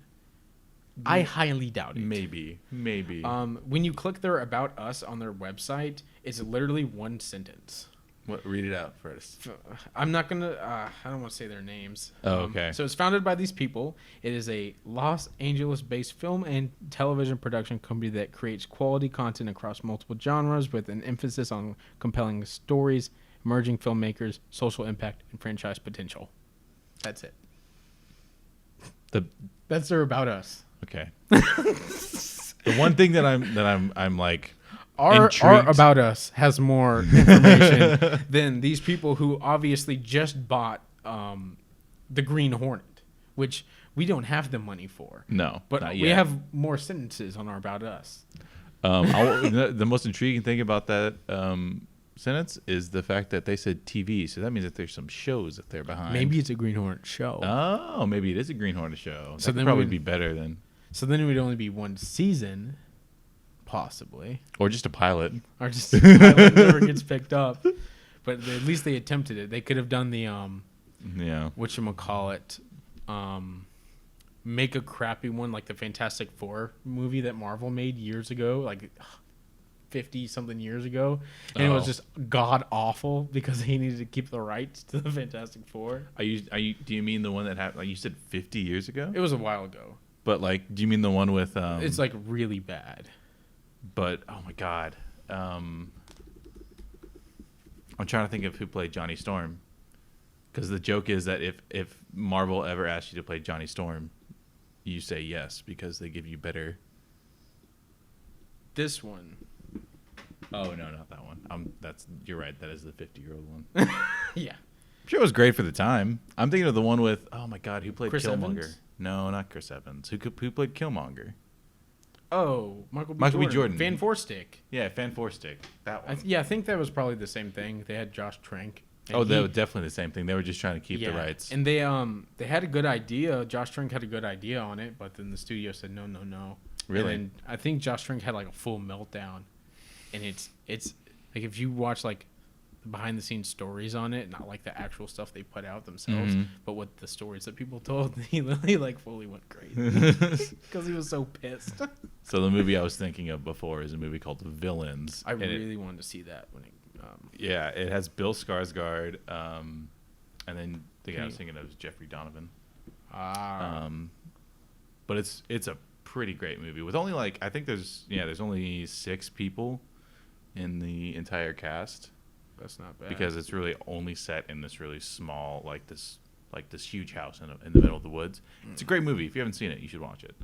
Speaker 1: I highly doubt it.
Speaker 2: Maybe.
Speaker 1: When you click their About Us on their website, it's literally one sentence.
Speaker 2: What? Read it out first.
Speaker 1: I'm not gonna. I don't want to say their names.
Speaker 2: Oh, okay.
Speaker 1: So it's founded by these people. It is a Los Angeles-based film and television production company that creates quality content across multiple genres with an emphasis on compelling stories, emerging filmmakers, social impact, and franchise potential. That's it. That's their About Us.
Speaker 2: Okay. The one thing that I'm like.
Speaker 1: Our About Us has more information than these people who obviously just bought the Green Hornet, which we don't have the money for.
Speaker 2: No,
Speaker 1: but
Speaker 2: not
Speaker 1: we
Speaker 2: yet.
Speaker 1: have more sentences on our About Us.
Speaker 2: The most intriguing thing about that sentence is the fact that they said TV, so that means that there's some shows that they're behind.
Speaker 1: Maybe it's a Green Hornet show.
Speaker 2: Oh, maybe it is a Green Hornet show.
Speaker 1: So
Speaker 2: that would probably be better than.
Speaker 1: So then it would only be one season. Possibly.
Speaker 2: Or just a pilot.
Speaker 1: Or just a pilot never gets picked up. But at least they attempted it. They could have done the whatchamacallit, make a crappy one like the Fantastic Four movie that Marvel made years ago, like 50 something years ago. And it was just god awful because he needed to keep the rights to the Fantastic Four.
Speaker 2: Do you mean the one that happened, like you said 50 years ago?
Speaker 1: It was a while ago.
Speaker 2: But like, do you mean the one with
Speaker 1: it's like really bad.
Speaker 2: But oh my god, I'm trying to think of who played Johnny Storm, because the joke is that if Marvel ever asks you to play Johnny Storm, you say yes because they give you better.
Speaker 1: This one.
Speaker 2: Oh no, not that one. You're right. That is the 50-year-old one.
Speaker 1: Yeah,
Speaker 2: I'm sure it was great for the time. I'm thinking of the one with who played
Speaker 1: Chris
Speaker 2: Killmonger?
Speaker 1: Evans?
Speaker 2: No, not Chris Evans. Who played Killmonger?
Speaker 1: Oh, Michael B. Jordan. Van Forstick.
Speaker 2: Yeah, Van Forstick. That one.
Speaker 1: I think that was probably the same thing. They had Josh Trank.
Speaker 2: That was definitely the same thing. They were just trying to keep the rights.
Speaker 1: And they had a good idea. Josh Trank had a good idea on it, but then the studio said no.
Speaker 2: Really?
Speaker 1: And then I think Josh Trank had like a full meltdown. And it's like if you watch like the behind the scenes stories on it, not like the actual stuff they put out themselves, but what the stories that people told, he like fully went crazy because he was so pissed.
Speaker 2: So the movie I was thinking of before is a movie called Villains.
Speaker 1: I really wanted to see that when it.
Speaker 2: Yeah, it has Bill Skarsgård, and then the guy I was thinking of is Jeffrey Donovan. But it's a pretty great movie with only I think there's only 6 people in the entire cast.
Speaker 1: That's not bad
Speaker 2: because it's really only set in this really small this huge house in the middle of the woods. It's a great movie. If you haven't seen it, you should watch it.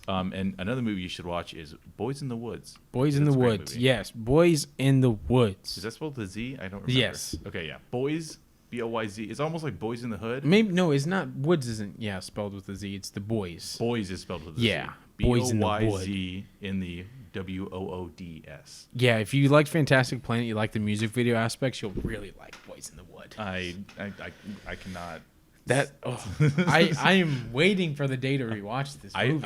Speaker 2: And another movie you should watch is Boys in the Woods.
Speaker 1: Boys in the Woods. Movie. Yes, Boys in the Woods.
Speaker 2: Is that spelled with a Z? I don't remember.
Speaker 1: Yes.
Speaker 2: Okay, yeah. Boys, B-O-Y-Z. It's almost like Boys in the Hood.
Speaker 1: Maybe no, it's not. Woods isn't spelled with a Z. It's the Boys.
Speaker 2: Boys is spelled with a Z.
Speaker 1: Yeah. Boys in the Wood.
Speaker 2: B-O-Y-Z in the W-O-O-D-S.
Speaker 1: Yeah, if you like Fantastic Planet, you like the music video aspects, you'll really like Boys in the Wood.
Speaker 2: I cannot.
Speaker 1: I am waiting for the day to rewatch this movie.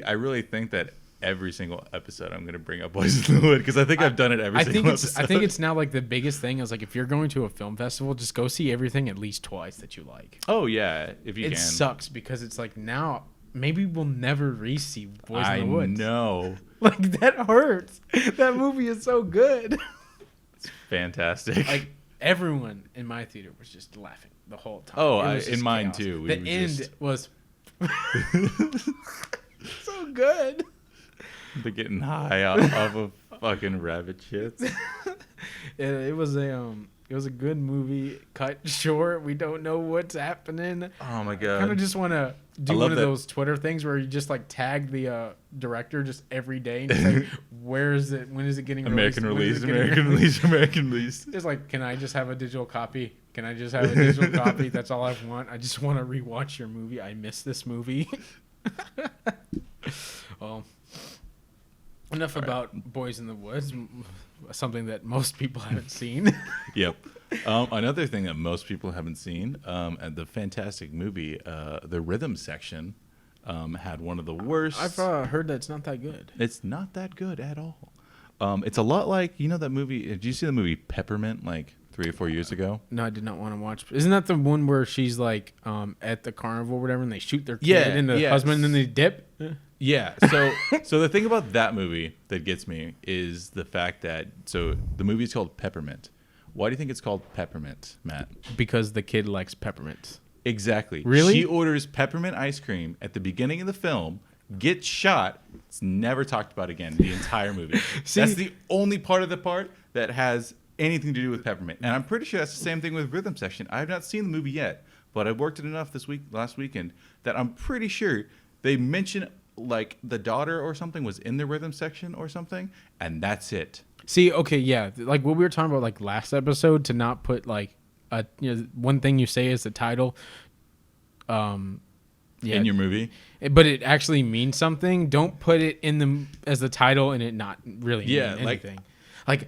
Speaker 2: I really think that every single episode I'm going to bring up Boys in the Wood because I think I've done it every single episode.
Speaker 1: I think it's now like the biggest thing is like if you're going to a film festival, just go see everything at least twice that you like.
Speaker 2: Oh yeah, if you can.
Speaker 1: It sucks because it's like now maybe we'll never re-see Boys in the Woods.
Speaker 2: I know.
Speaker 1: Like, that hurts. That movie is so good.
Speaker 2: It's fantastic.
Speaker 1: Like, everyone in my theater was just laughing the whole time.
Speaker 2: Oh, in mine too.
Speaker 1: The end was so good.
Speaker 2: They're getting high off of fucking rabbit shits.
Speaker 1: It was a good movie. Cut short. We don't know what's happening.
Speaker 2: Oh my god!
Speaker 1: Kind of just want to do one of those Twitter things where you just like tag the director just every day and say, where is it? When is it getting
Speaker 2: American
Speaker 1: released?
Speaker 2: American release.
Speaker 1: It's like, can I just have a digital copy? Can I just have a digital copy? That's all I want. I just want to rewatch your movie. I miss this movie. Well, enough about Boys in the Woods. Something that most people haven't seen.
Speaker 2: Yep. Another thing that most people haven't seen, at the fantastic movie, the rhythm section, had one of the worst.
Speaker 1: I've heard that it's not that good.
Speaker 2: It's not that good at all. It's a lot like, you know that movie, did you see the movie Peppermint like 3 or 4 years ago?
Speaker 1: No, I did not want to watch. Isn't that the one where she's like at the carnival or whatever and they shoot their kid and the husband and then they dip?
Speaker 2: Yeah. So the thing about that movie that gets me is the fact that, so the movie is called Peppermint. Why do you think it's called Peppermint, Matt?
Speaker 1: Because the kid likes peppermints.
Speaker 2: Exactly.
Speaker 1: Really?
Speaker 2: She orders peppermint ice cream at the beginning of the film, gets shot. It's never talked about again the entire movie.
Speaker 1: See,
Speaker 2: that's the only part of the part that has anything to do with peppermint. And I'm pretty sure that's the same thing with Rhythm Section. I have not seen the movie yet, but I worked it enough last weekend, that I'm pretty sure they mention like the daughter or something was in the Rhythm Section or something, and that's it.
Speaker 1: See, okay, yeah, like what we were talking about like last episode, to not put like one thing you say is the title. Yeah,
Speaker 2: in your movie,
Speaker 1: but it actually means something. Don't put it in as the title and it not really mean anything. Like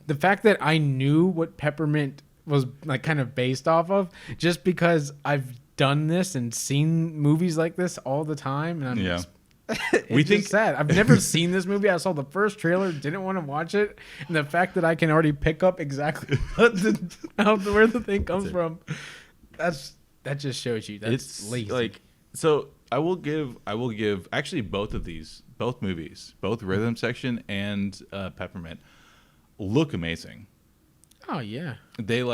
Speaker 1: the fact that I knew what Peppermint was like kind of based off of, just because I've done this and seen movies like this all the time, and I'm we think sad. I've never seen this movie. I saw the first trailer, didn't want to watch it, and the fact that I can already pick up exactly where the thing comes from, that just shows you that's lazy.
Speaker 2: Like, so I will give actually both movies, both Rhythm Section and Peppermint, look amazing.
Speaker 1: Oh yeah,
Speaker 2: they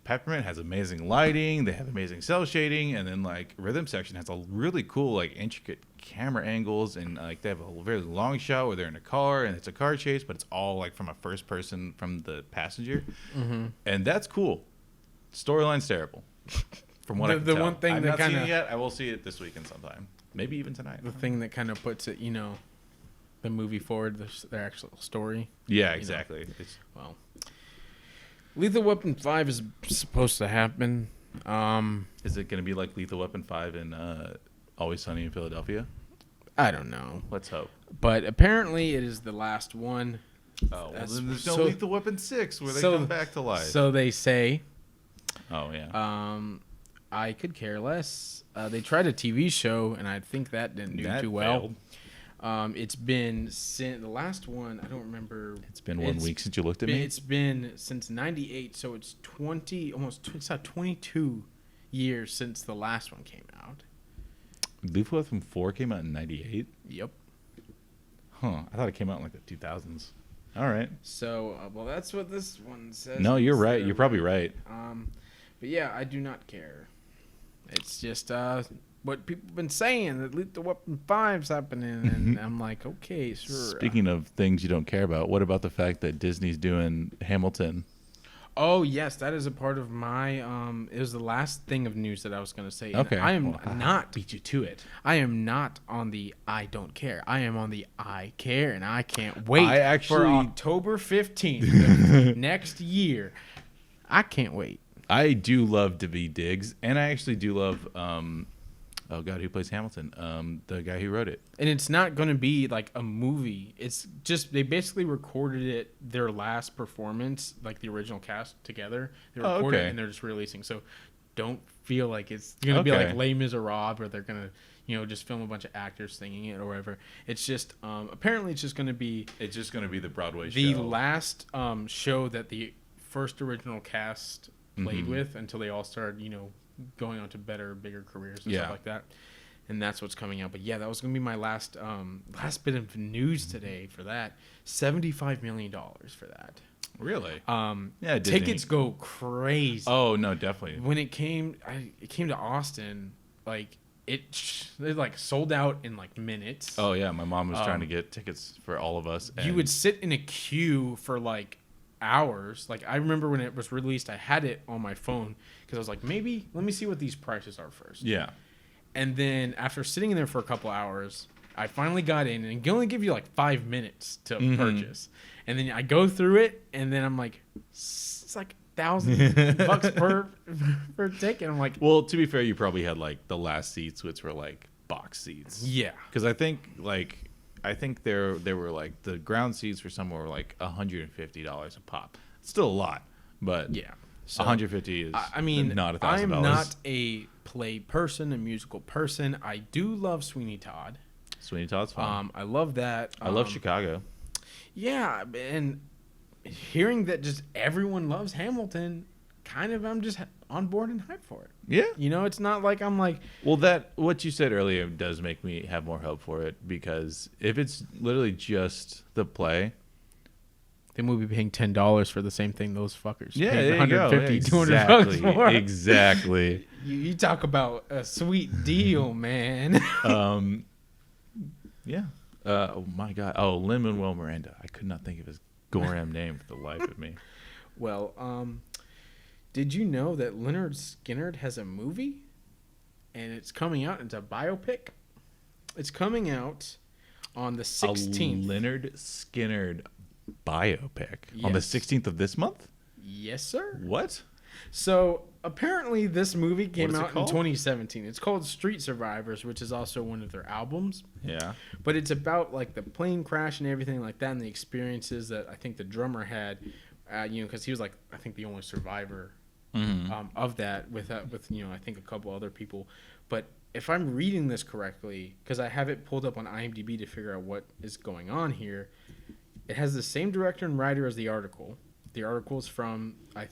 Speaker 2: Peppermint has amazing lighting, they have amazing cell shading, and then like Rhythm Section has a really cool like intricate camera angles, and like they have a very long shot where they're in a car and it's a car chase, but it's all like from a first person from the passenger, and that's cool. Storyline's terrible, from what I can tell.
Speaker 1: One thing
Speaker 2: I've
Speaker 1: that
Speaker 2: not seen it yet. I will see it this weekend sometime, maybe even tonight.
Speaker 1: The thing that kind of puts it, the movie forward, their actual story.
Speaker 2: Yeah, exactly.
Speaker 1: Well, Lethal Weapon 5 is supposed to happen.
Speaker 2: Is it going to be like Lethal Weapon 5 in Always Sunny in Philadelphia?
Speaker 1: I don't know.
Speaker 2: Let's hope.
Speaker 1: But apparently it is the last one.
Speaker 2: Oh, well, then there's no Lethal Weapon 6 where they come back to life.
Speaker 1: So they say.
Speaker 2: Oh, yeah.
Speaker 1: I could care less. They tried a TV show, and I think that didn't do too well.
Speaker 2: Failed.
Speaker 1: It's been since the last one. I don't remember.
Speaker 2: It's been 1 week since you looked at me.
Speaker 1: It's been since '98, so it's 22 years since the last one came out.
Speaker 2: Lethal Weapon 4 came out in '98.
Speaker 1: Yep.
Speaker 2: Huh. I thought it came out in like the 2000s. All right.
Speaker 1: So, well, that's what this one says.
Speaker 2: No, you're right. You're probably right.
Speaker 1: But yeah, I do not care. It's just what people have been saying, that Lethal Weapon 5's happening, and I'm like, okay, sure.
Speaker 2: Speaking of things you don't care about, what about the fact that Disney's doing Hamilton?
Speaker 1: Oh, yes, that is a part of my, it was the last thing of news that I was going to say.
Speaker 2: Okay.
Speaker 1: I am not.
Speaker 2: Beat you to it.
Speaker 1: I am not on the I don't care. I am on the I care, and I can't wait for October 15th next year. I can't wait.
Speaker 2: I do love Daveed Diggs, and I actually do love, oh God, who plays Hamilton? The guy who wrote it.
Speaker 1: And it's not going to be like a movie. It's just, they basically recorded it, their last performance, like the original cast together. They recorded it and they're just releasing. So don't feel like it's going to be like Les Miserables, or they're going to, just film a bunch of actors singing it or whatever. It's just, apparently it's just going to be.
Speaker 2: It's just going to be the Broadway show.
Speaker 1: The last show that the first original cast played with until they all started, going on to better, bigger careers and stuff like that. and that's what's coming out. But yeah, that was gonna be my last bit of news today for that. $75 million for that.
Speaker 2: Really?
Speaker 1: Yeah, Disney. Tickets go crazy.
Speaker 2: Oh no, definitely.
Speaker 1: When it came to Austin, like they like sold out in like minutes.
Speaker 2: Oh yeah, my mom was trying to get tickets for all of us.
Speaker 1: And you would sit in a queue for like hours. Like I remember when it was released, I had it on my phone because I was like, maybe let me see what these prices are first.
Speaker 2: Yeah. And
Speaker 1: then after sitting in there for a couple hours, I finally got in, and it can only give you like 5 minutes to purchase. And then I go through it, and then I'm like, it's like $1,000 per ticket. I'm like,
Speaker 2: well, to be fair, you probably had like the last seats, which were like box seats.
Speaker 1: Yeah,
Speaker 2: because I think there were like the ground seats were somewhere like $150 a pop. It's still a lot, but
Speaker 1: yeah,
Speaker 2: so, 150 is.
Speaker 1: I mean,
Speaker 2: not $1,000.
Speaker 1: I'm not a play person, a musical person. I do love Sweeney Todd.
Speaker 2: Sweeney Todd's fun.
Speaker 1: I love that.
Speaker 2: I love Chicago.
Speaker 1: Yeah, and hearing that just everyone loves Hamilton, kind of I'm just on board and hyped for it.
Speaker 2: Yeah.
Speaker 1: You know, it's not like I'm like...
Speaker 2: Well, what you said earlier does make me have more hope for it, because if it's literally just the play...
Speaker 1: Then we'll be paying $10 for the same thing those fuckers
Speaker 2: pay
Speaker 1: $150, $200 for.
Speaker 2: Exactly.
Speaker 1: You talk about a sweet deal, man.
Speaker 2: Yeah. Oh my God. Oh, Lin-Manuel Miranda. I could not think of his Gorham name for the life of me.
Speaker 1: Well, did you know that Leonard Skinner has a movie, and it's coming out? It's a biopic. It's coming out on the 16th.
Speaker 2: A Leonard Skinner biopic on the 16th of this month?
Speaker 1: Yes, sir.
Speaker 2: What?
Speaker 1: So apparently this movie came out in 2017. It's called Street Survivors, which is also one of their albums.
Speaker 2: Yeah.
Speaker 1: But it's about like the plane crash and everything like that, and the experiences that I think the drummer had, because he was like, I think the only survivor of that with I think a couple other people. But if I'm reading this correctly, because I have it pulled up on IMDb to figure out what is going on here, it has the same director and writer as the article. The article is from, I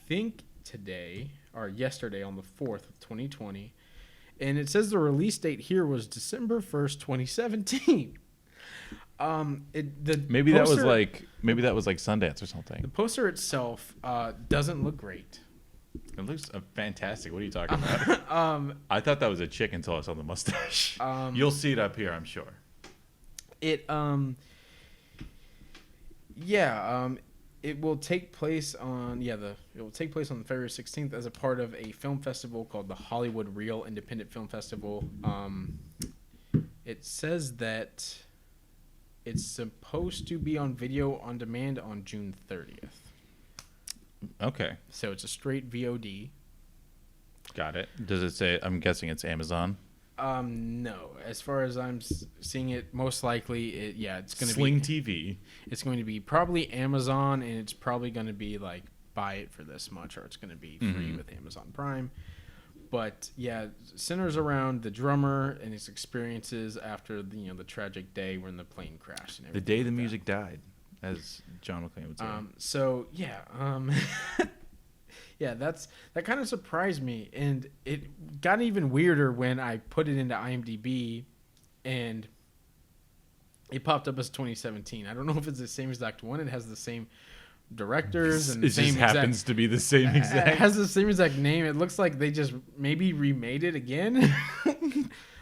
Speaker 1: think, today or yesterday on the 4th of 2020, and it says the release date here was December 1st, 2017.
Speaker 2: Maybe that was like Sundance or something.
Speaker 1: The poster itself doesn't look great.
Speaker 2: It looks fantastic. What are you talking about? I thought that was a chick until I saw the mustache. You'll see it up here, I'm sure.
Speaker 1: It will take place on February 16th as a part of a film festival called the Hollywood Reel Independent Film Festival. It says that it's supposed to be on video on demand on June 30th.
Speaker 2: Okay.
Speaker 1: So it's a straight VOD.
Speaker 2: Got it. Does it say? I'm guessing it's Amazon.
Speaker 1: No. As far as I'm seeing it, most likely, it's going to be
Speaker 2: Sling TV.
Speaker 1: It's going to be probably Amazon, and it's probably going to be like buy it for this much, or it's going to be free with Amazon Prime. But yeah, centers around the drummer and his experiences after the tragic day when the plane crashed. And
Speaker 2: the day the music died, as John McClane would say.
Speaker 1: Yeah, that kind of surprised me, and it got even weirder when I put it into IMDb, and it popped up as 2017. I don't know if it's the same exact one. It has the same directors and
Speaker 2: it
Speaker 1: same
Speaker 2: just happens to be the same exact.
Speaker 1: It has the same exact name. It looks like they just maybe remade it again.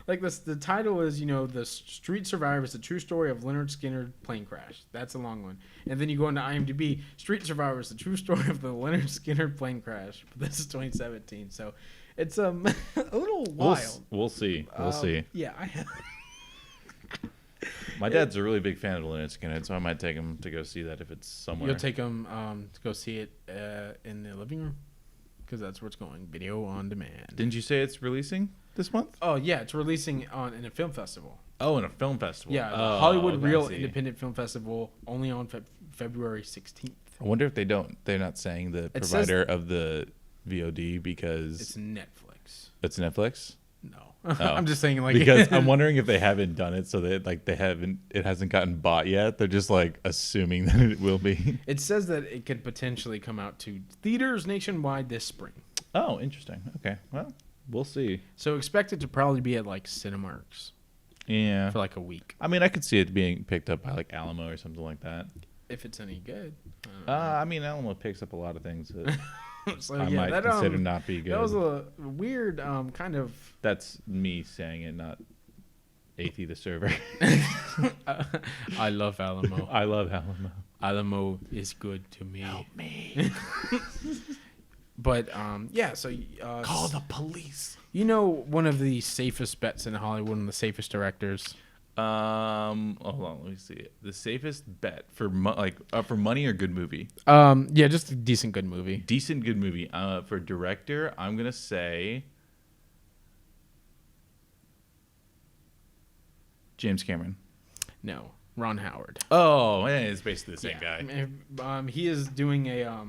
Speaker 1: Like the title is, the Street Survivors, the true story of Leonard Skinner plane crash. That's a long one. And then you go into IMDb, Street Survivors, the true story of the Leonard Skinner plane crash. But this is 2017, so it's a little wild.
Speaker 2: We'll see. We'll see.
Speaker 1: Yeah, I have.
Speaker 2: My dad's a really big fan of Leonard Skinner, so I might take him to go see that if it's somewhere.
Speaker 1: You'll take him to go see it in the living room? Because that's where it's going. Video on demand.
Speaker 2: Didn't you say it's releasing this month?
Speaker 1: Oh, yeah. It's releasing in a film festival.
Speaker 2: Oh, in a film festival.
Speaker 1: Yeah. The Hollywood Reel Independent Film Festival, only on February 16th.
Speaker 2: I wonder if they're not saying the provider of the VOD because...
Speaker 1: It's Netflix.
Speaker 2: It's Netflix?
Speaker 1: No. Oh. I'm just saying
Speaker 2: because I'm wondering if they haven't done it so that it hasn't gotten bought yet. They're just assuming that it will be.
Speaker 1: It says that it could potentially come out to theaters nationwide this spring.
Speaker 2: Oh, interesting. Okay. Well, we'll see.
Speaker 1: So expect it to probably be at like Cinemarks.
Speaker 2: Yeah.
Speaker 1: For like a week.
Speaker 2: I mean, I could see it being picked up by like Alamo or something like that.
Speaker 1: If it's any good.
Speaker 2: I mean, Alamo picks up a lot of things that
Speaker 1: so,
Speaker 2: I might consider not be good.
Speaker 1: That was a weird kind of...
Speaker 2: That's me saying it, not Athey the server.
Speaker 1: I love Alamo.
Speaker 2: I love Alamo.
Speaker 1: Alamo is good to me.
Speaker 2: Help me.
Speaker 1: But, yeah, so...
Speaker 2: call the police.
Speaker 1: You know one of the safest bets in Hollywood, one of the safest directors?
Speaker 2: Hold on, let me see. The safest bet for for money or good movie?
Speaker 1: Yeah, just a decent good movie.
Speaker 2: Decent good movie. For director, I'm gonna say James Cameron.
Speaker 1: No, Ron Howard.
Speaker 2: Oh, yeah, it's basically the same guy.
Speaker 1: He is doing a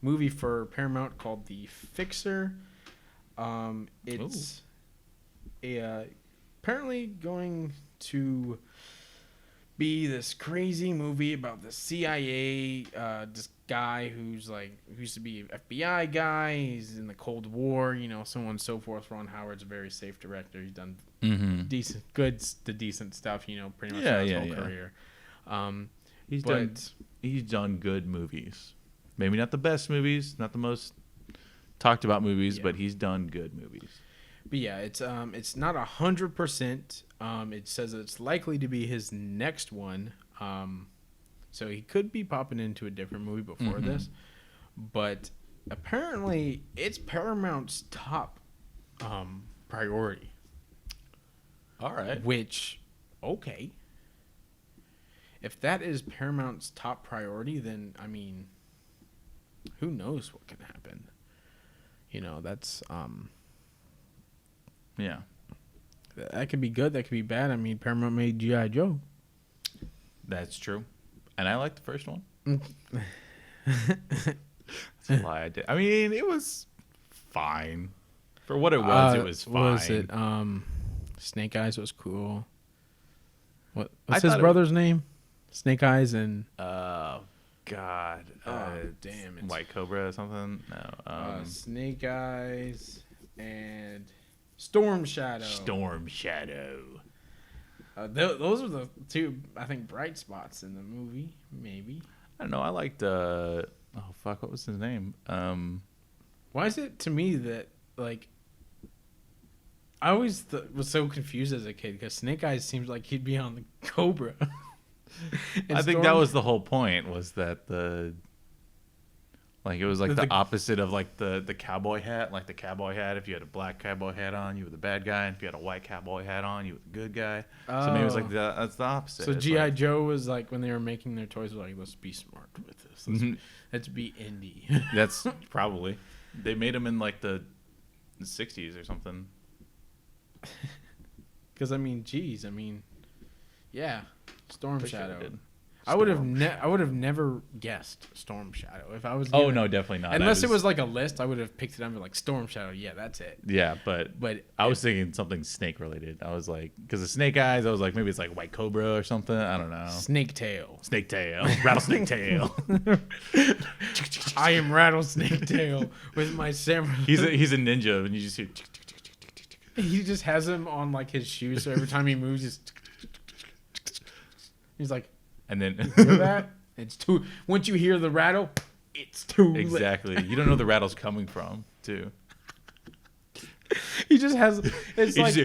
Speaker 1: movie for Paramount called The Fixer. It's apparently going to be this crazy movie about the CIA, this guy who's like, who used to be an FBI guy. He's in the Cold War, so on and so forth. Ron Howard's a very safe director. He's done decent stuff, pretty much his whole career.
Speaker 2: He's done good movies. Maybe not the best movies, not the most talked about movies, but he's done good movies.
Speaker 1: But yeah, it's not 100%. It says it's likely to be his next one. So he could be popping into a different movie before this. But apparently it's Paramount's top priority.
Speaker 2: All right.
Speaker 1: Which, okay. If that is Paramount's top priority, then, I mean, who knows what can happen. That's...
Speaker 2: Yeah.
Speaker 1: That could be good. That could be bad. I mean, Paramount made G.I. Joe.
Speaker 2: That's true. And I liked the first one. That's a lie. I did. I mean, it was fine. For what it was fine.
Speaker 1: What was it? Snake Eyes was cool. What's his brother's name? Snake Eyes and...
Speaker 2: God.
Speaker 1: Damn.
Speaker 2: It's White Cobra or something? No.
Speaker 1: Snake Eyes and... Storm Shadow. Those are the two, I think, bright spots in the movie. Maybe.
Speaker 2: I don't know. I liked. What was his name?
Speaker 1: Why is it to me that like? I always was so confused as a kid because Snake Eyes seems like he'd be on the Cobra.
Speaker 2: I think that was the whole point. Was that it was like the opposite of like the cowboy hat. Like the cowboy hat, if you had a black cowboy hat on, you were the bad guy. And if you had a white cowboy hat on, you were the good guy. So maybe it was like that's the opposite.
Speaker 1: So G.I. Joe was like, when they were making their toys, like, let's be smart with this. Let's be indie.
Speaker 2: That's probably. They made them in like the 60s or something.
Speaker 1: Because, yeah, Storm Shadow. I would have never guessed Storm Shadow if I was.
Speaker 2: Oh no, definitely not.
Speaker 1: Unless it was like a list, I would have picked it up and been like Storm Shadow. Yeah, that's it.
Speaker 2: Yeah, but I was thinking something snake related. I was like, because of Snake Eyes, I was like, maybe it's like White Cobra or something. I don't know.
Speaker 1: Snake Tail,
Speaker 2: Rattlesnake Tail.
Speaker 1: I am Rattlesnake Tail with my samurai.
Speaker 2: He's a ninja, and you just hear.
Speaker 1: He just has him on like his shoes, so every time he moves, he's like.
Speaker 2: And then
Speaker 1: hear that? It's too. Once you hear the rattle, it's too late.
Speaker 2: Exactly. You don't know the rattle's coming from, too.
Speaker 1: He just has. It's like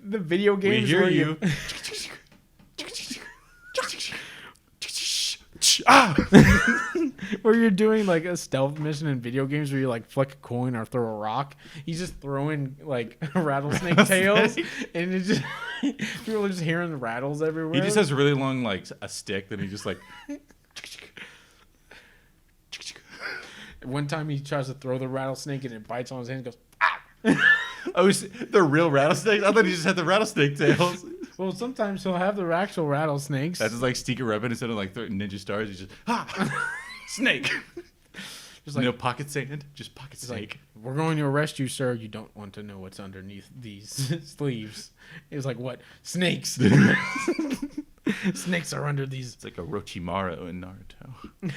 Speaker 1: the video games.
Speaker 2: We hear you.
Speaker 1: Where you're doing like a stealth mission in video games where you like flick a coin or throw a rock. He's just throwing like rattlesnake tails, and it's just people are just hearing the rattles everywhere.
Speaker 2: He just has really long like a stick that he just like.
Speaker 1: One time he tries to throw the rattlesnake and it bites on his hand and goes ah.
Speaker 2: Oh, they're real rattlesnakes? I thought he just had the rattlesnake tails.
Speaker 1: Well, sometimes he'll have the actual rattlesnakes.
Speaker 2: That's just like Sticker Weapon instead of like ninja stars. He's just snake. Just like, no pocket sand, just pocket snake.
Speaker 1: Like, we're going to arrest you, sir. You don't want to know what's underneath these sleeves. It was like, what? Snakes. Snakes are under these.
Speaker 2: It's like a Orochimaru in Naruto.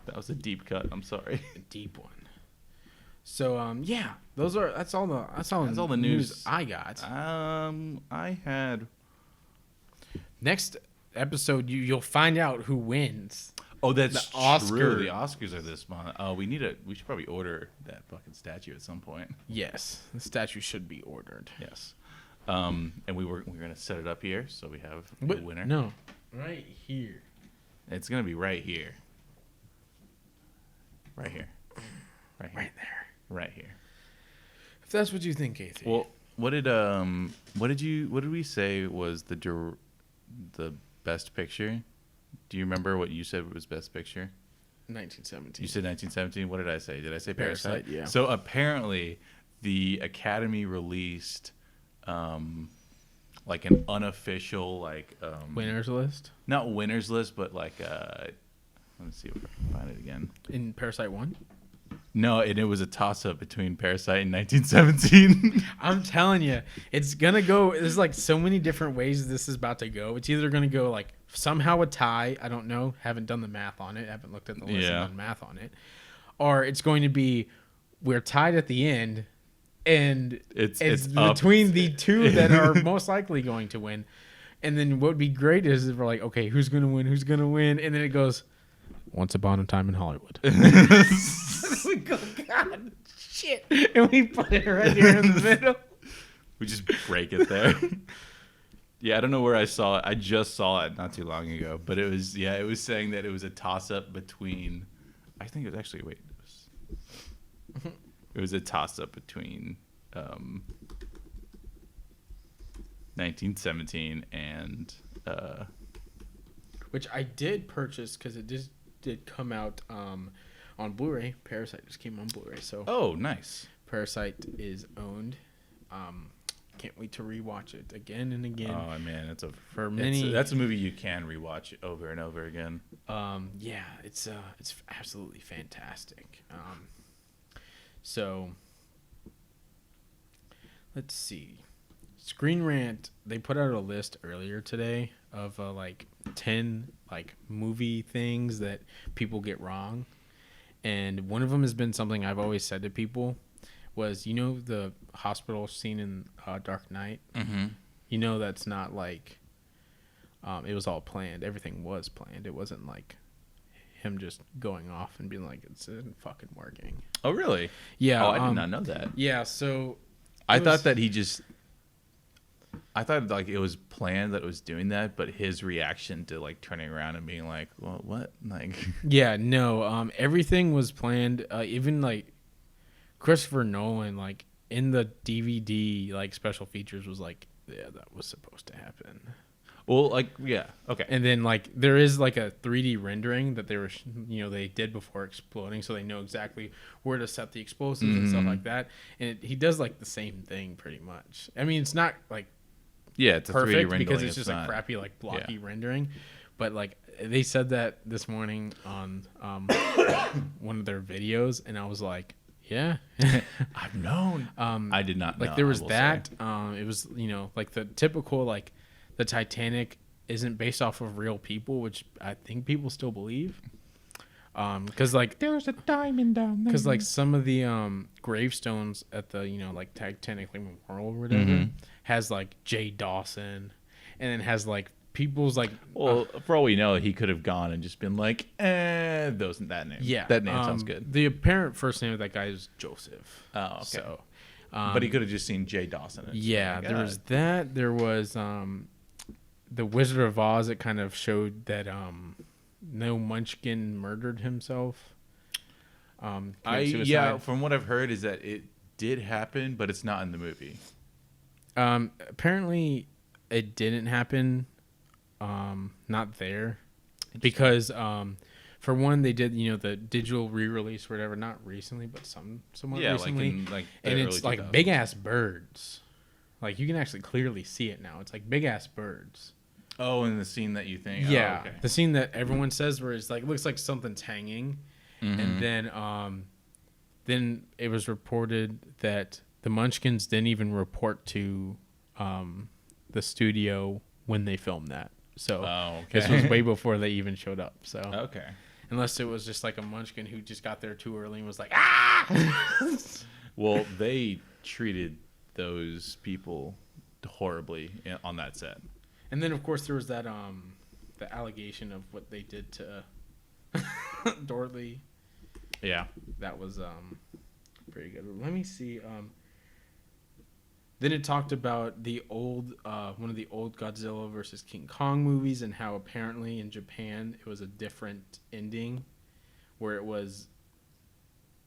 Speaker 2: That was a deep cut. I'm sorry.
Speaker 1: A deep one. So yeah, that's all the news I got.
Speaker 2: I had
Speaker 1: Next episode you'll find out who wins.
Speaker 2: Oh, that's
Speaker 1: the Oscar.
Speaker 2: True. The Oscars are this month. We should probably order that fucking statue at some point.
Speaker 1: Yes, the statue should be ordered.
Speaker 2: Yes. And we're gonna set it up here so we have the winner.
Speaker 1: No, right here.
Speaker 2: It's gonna be right here. Right here. Right here.
Speaker 1: Right there.
Speaker 2: Right here.
Speaker 1: If that's what you think, Keith.
Speaker 2: Well, what did we say was the best picture? Do you remember what you said was best picture?
Speaker 1: 1917.
Speaker 2: You said 1917. What did I say? Did I say Parasite?
Speaker 1: Yeah.
Speaker 2: So apparently, the Academy released, like an unofficial
Speaker 1: winners list.
Speaker 2: Not winners list, but let me see if I can find it again.
Speaker 1: In Parasite 1?
Speaker 2: No, and it was a toss-up between Parasite and 1917.
Speaker 1: I'm telling you, it's gonna go. There's like so many different ways this is about to go. It's either gonna go like somehow a tie. I don't know. Haven't done the math on it. Haven't looked at the list and done math on it. Or it's going to be we're tied at the end, and it's between the two that are most likely going to win. And then what would be great is if we're like, okay, who's gonna win? Who's gonna win? And then it goes, Once Upon a Time in Hollywood. We go, God, shit. And we put it right here in the middle.
Speaker 2: We just break it there. Yeah, I don't know where I saw it. I just saw it not too long ago. But it was saying that it was a toss-up between... I think it was actually... Wait. It was a toss-up between 1917 and...
Speaker 1: Which I did purchase because it did come out on Blu-ray. Parasite just came on Blu-ray, so
Speaker 2: oh, nice.
Speaker 1: Parasite is owned. Can't wait to rewatch it again and again.
Speaker 2: Oh man, that's a movie you can rewatch over and over again.
Speaker 1: Yeah, it's absolutely fantastic. So let's see. Screen Rant, they put out a list earlier today of 10 movie things that people get wrong. And one of them has been something I've always said to people was, the hospital scene in Dark Knight? Mm-hmm. That's not it was all planned. Everything was planned. It wasn't like him just going off and being like, it's fucking working.
Speaker 2: Oh, really?
Speaker 1: Yeah.
Speaker 2: Oh, I did not know that.
Speaker 1: Yeah, so...
Speaker 2: I thought that he just... I thought it was planned that it was doing that, but his reaction to turning around and being like, "Well, what?"
Speaker 1: Yeah, no. Everything was planned. Even Christopher Nolan, in the DVD special features was yeah, that was supposed to happen.
Speaker 2: Well, yeah, okay.
Speaker 1: And then there is a 3D rendering that they were they did before exploding, so they know exactly where to set the explosives and stuff like that. And he does the same thing pretty much. I mean, it's not
Speaker 2: yeah, it's
Speaker 1: perfect
Speaker 2: a 3D rendering
Speaker 1: because it's just a crappy blocky rendering. But they said that this morning on one of their videos, and I was like, yeah,
Speaker 2: I've known. I did not know.
Speaker 1: There was that. It was the typical the Titanic isn't based off of real people, which I think people still believe. Because
Speaker 3: there's a diamond down there.
Speaker 1: Because some of the gravestones at the Titanic Memorial or whatever has Jay Dawson, and then has people's
Speaker 2: well, for all we know, he could have gone and just been that name.
Speaker 1: Yeah,
Speaker 2: that name sounds good.
Speaker 1: The apparent first name of that guy is Joseph.
Speaker 2: Oh, okay.
Speaker 1: So,
Speaker 2: but he could have just seen Jay Dawson.
Speaker 1: Yeah, there was that. There was the Wizard of Oz. It kind of showed that no Munchkin murdered himself.
Speaker 2: From what I've heard is that it did happen, but it's not in the movie.
Speaker 1: Apparently it didn't happen. Not there, because for one, they did the digital re-release or whatever, not recently, but somewhat recently, and it's big ass birds. You can actually clearly see it now. It's big ass birds.
Speaker 2: Oh, in the scene that you think?
Speaker 1: Yeah,
Speaker 2: oh, okay.
Speaker 1: The scene that everyone says where it's looks like something's hanging, and then it was reported that the Munchkins didn't even report to the studio when they filmed that. So this was way before they even showed up. So
Speaker 2: okay,
Speaker 1: Unless it was just like a munchkin who just got there too early and was like, ah!
Speaker 2: Well, they treated those people horribly on that set.
Speaker 1: And then, of course, there was that the allegation of what they did to Dorothy.
Speaker 2: Yeah.
Speaker 1: That was pretty good. Let me see. Then it talked about the old one of the old Godzilla versus King Kong movies and how apparently in Japan it was a different ending where it was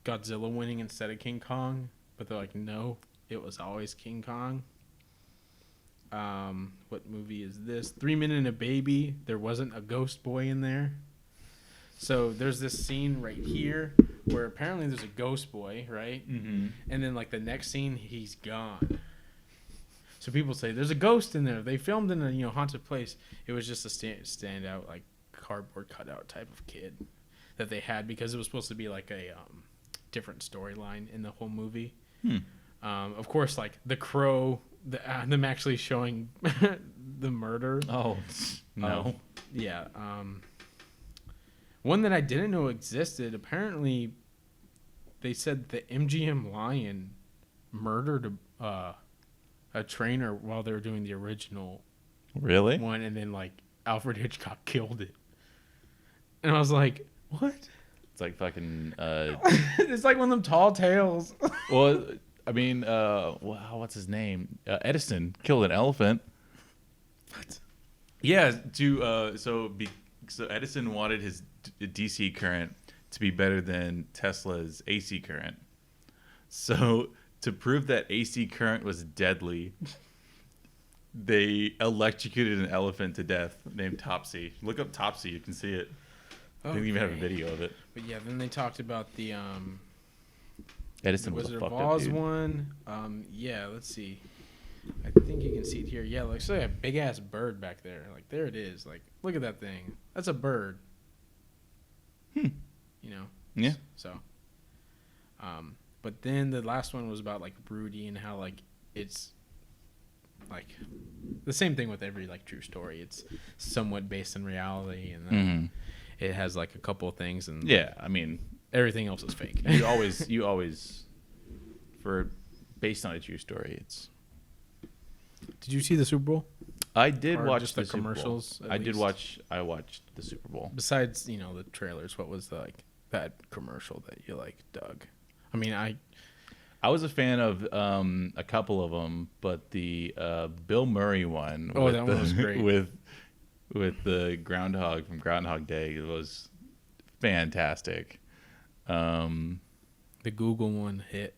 Speaker 1: Godzilla winning instead of King Kong, but they're like, no, it was always King Kong. What movie is this? 3 Men and a Baby. There wasn't a ghost boy in there. So there's this scene right here where apparently there's a ghost boy, right?
Speaker 2: Mm-hmm.
Speaker 1: And then like the next scene, he's gone. So people say there's a ghost in there. They filmed in a haunted place. It was just a standout like cardboard cutout type of kid that they had because it was supposed to be like a different storyline in the whole movie. Of course, like The Crow, them actually showing the murder.
Speaker 2: Oh no!
Speaker 1: Yeah. One that I didn't know existed. Apparently, they said the MGM Lion murdered a trainer while they were doing the original
Speaker 2: Really?
Speaker 1: one, and then like Alfred Hitchcock killed it. And I was like, what?
Speaker 2: It's like fucking.
Speaker 1: It's like one of them tall tales.
Speaker 2: Well, I mean, what's his name? Edison killed an elephant.
Speaker 1: What?
Speaker 2: Yeah. So Edison wanted his DC current to be better than Tesla's AC current. So to prove that AC current was deadly, they electrocuted an elephant to death named Topsy. Look up Topsy, you can see it.
Speaker 1: Okay.
Speaker 2: They even have a video of it.
Speaker 1: But yeah, then they talked about the
Speaker 2: Edison was a
Speaker 1: Wizard of
Speaker 2: fucked up
Speaker 1: Oz
Speaker 2: dude.
Speaker 1: one. Yeah, let's see. I think you can see it here. Yeah, looks like a big ass bird back there. Like there it is. Like look at that thing. That's a bird.
Speaker 2: Yeah.
Speaker 1: So. But then the last one was about like Broody and how like it's like the same thing with every like true story. It's somewhat based in reality, and then it has like a couple of things, and
Speaker 2: Yeah, I mean,
Speaker 1: everything else is fake.
Speaker 2: you always, for based on a true story, it's.
Speaker 1: Did you see the Super Bowl?
Speaker 2: I did
Speaker 1: Or
Speaker 2: watch
Speaker 1: just
Speaker 2: the
Speaker 1: the commercials,
Speaker 2: Super Bowl.
Speaker 1: at least?
Speaker 2: I watched the Super Bowl.
Speaker 1: Besides, the trailers, what was the like that commercial that you like dug? I mean,
Speaker 2: I was a fan of a couple of them, but the Bill Murray one.
Speaker 1: Oh, that one was great.
Speaker 2: with the groundhog from Groundhog Day, it was fantastic.
Speaker 1: the Google one hit.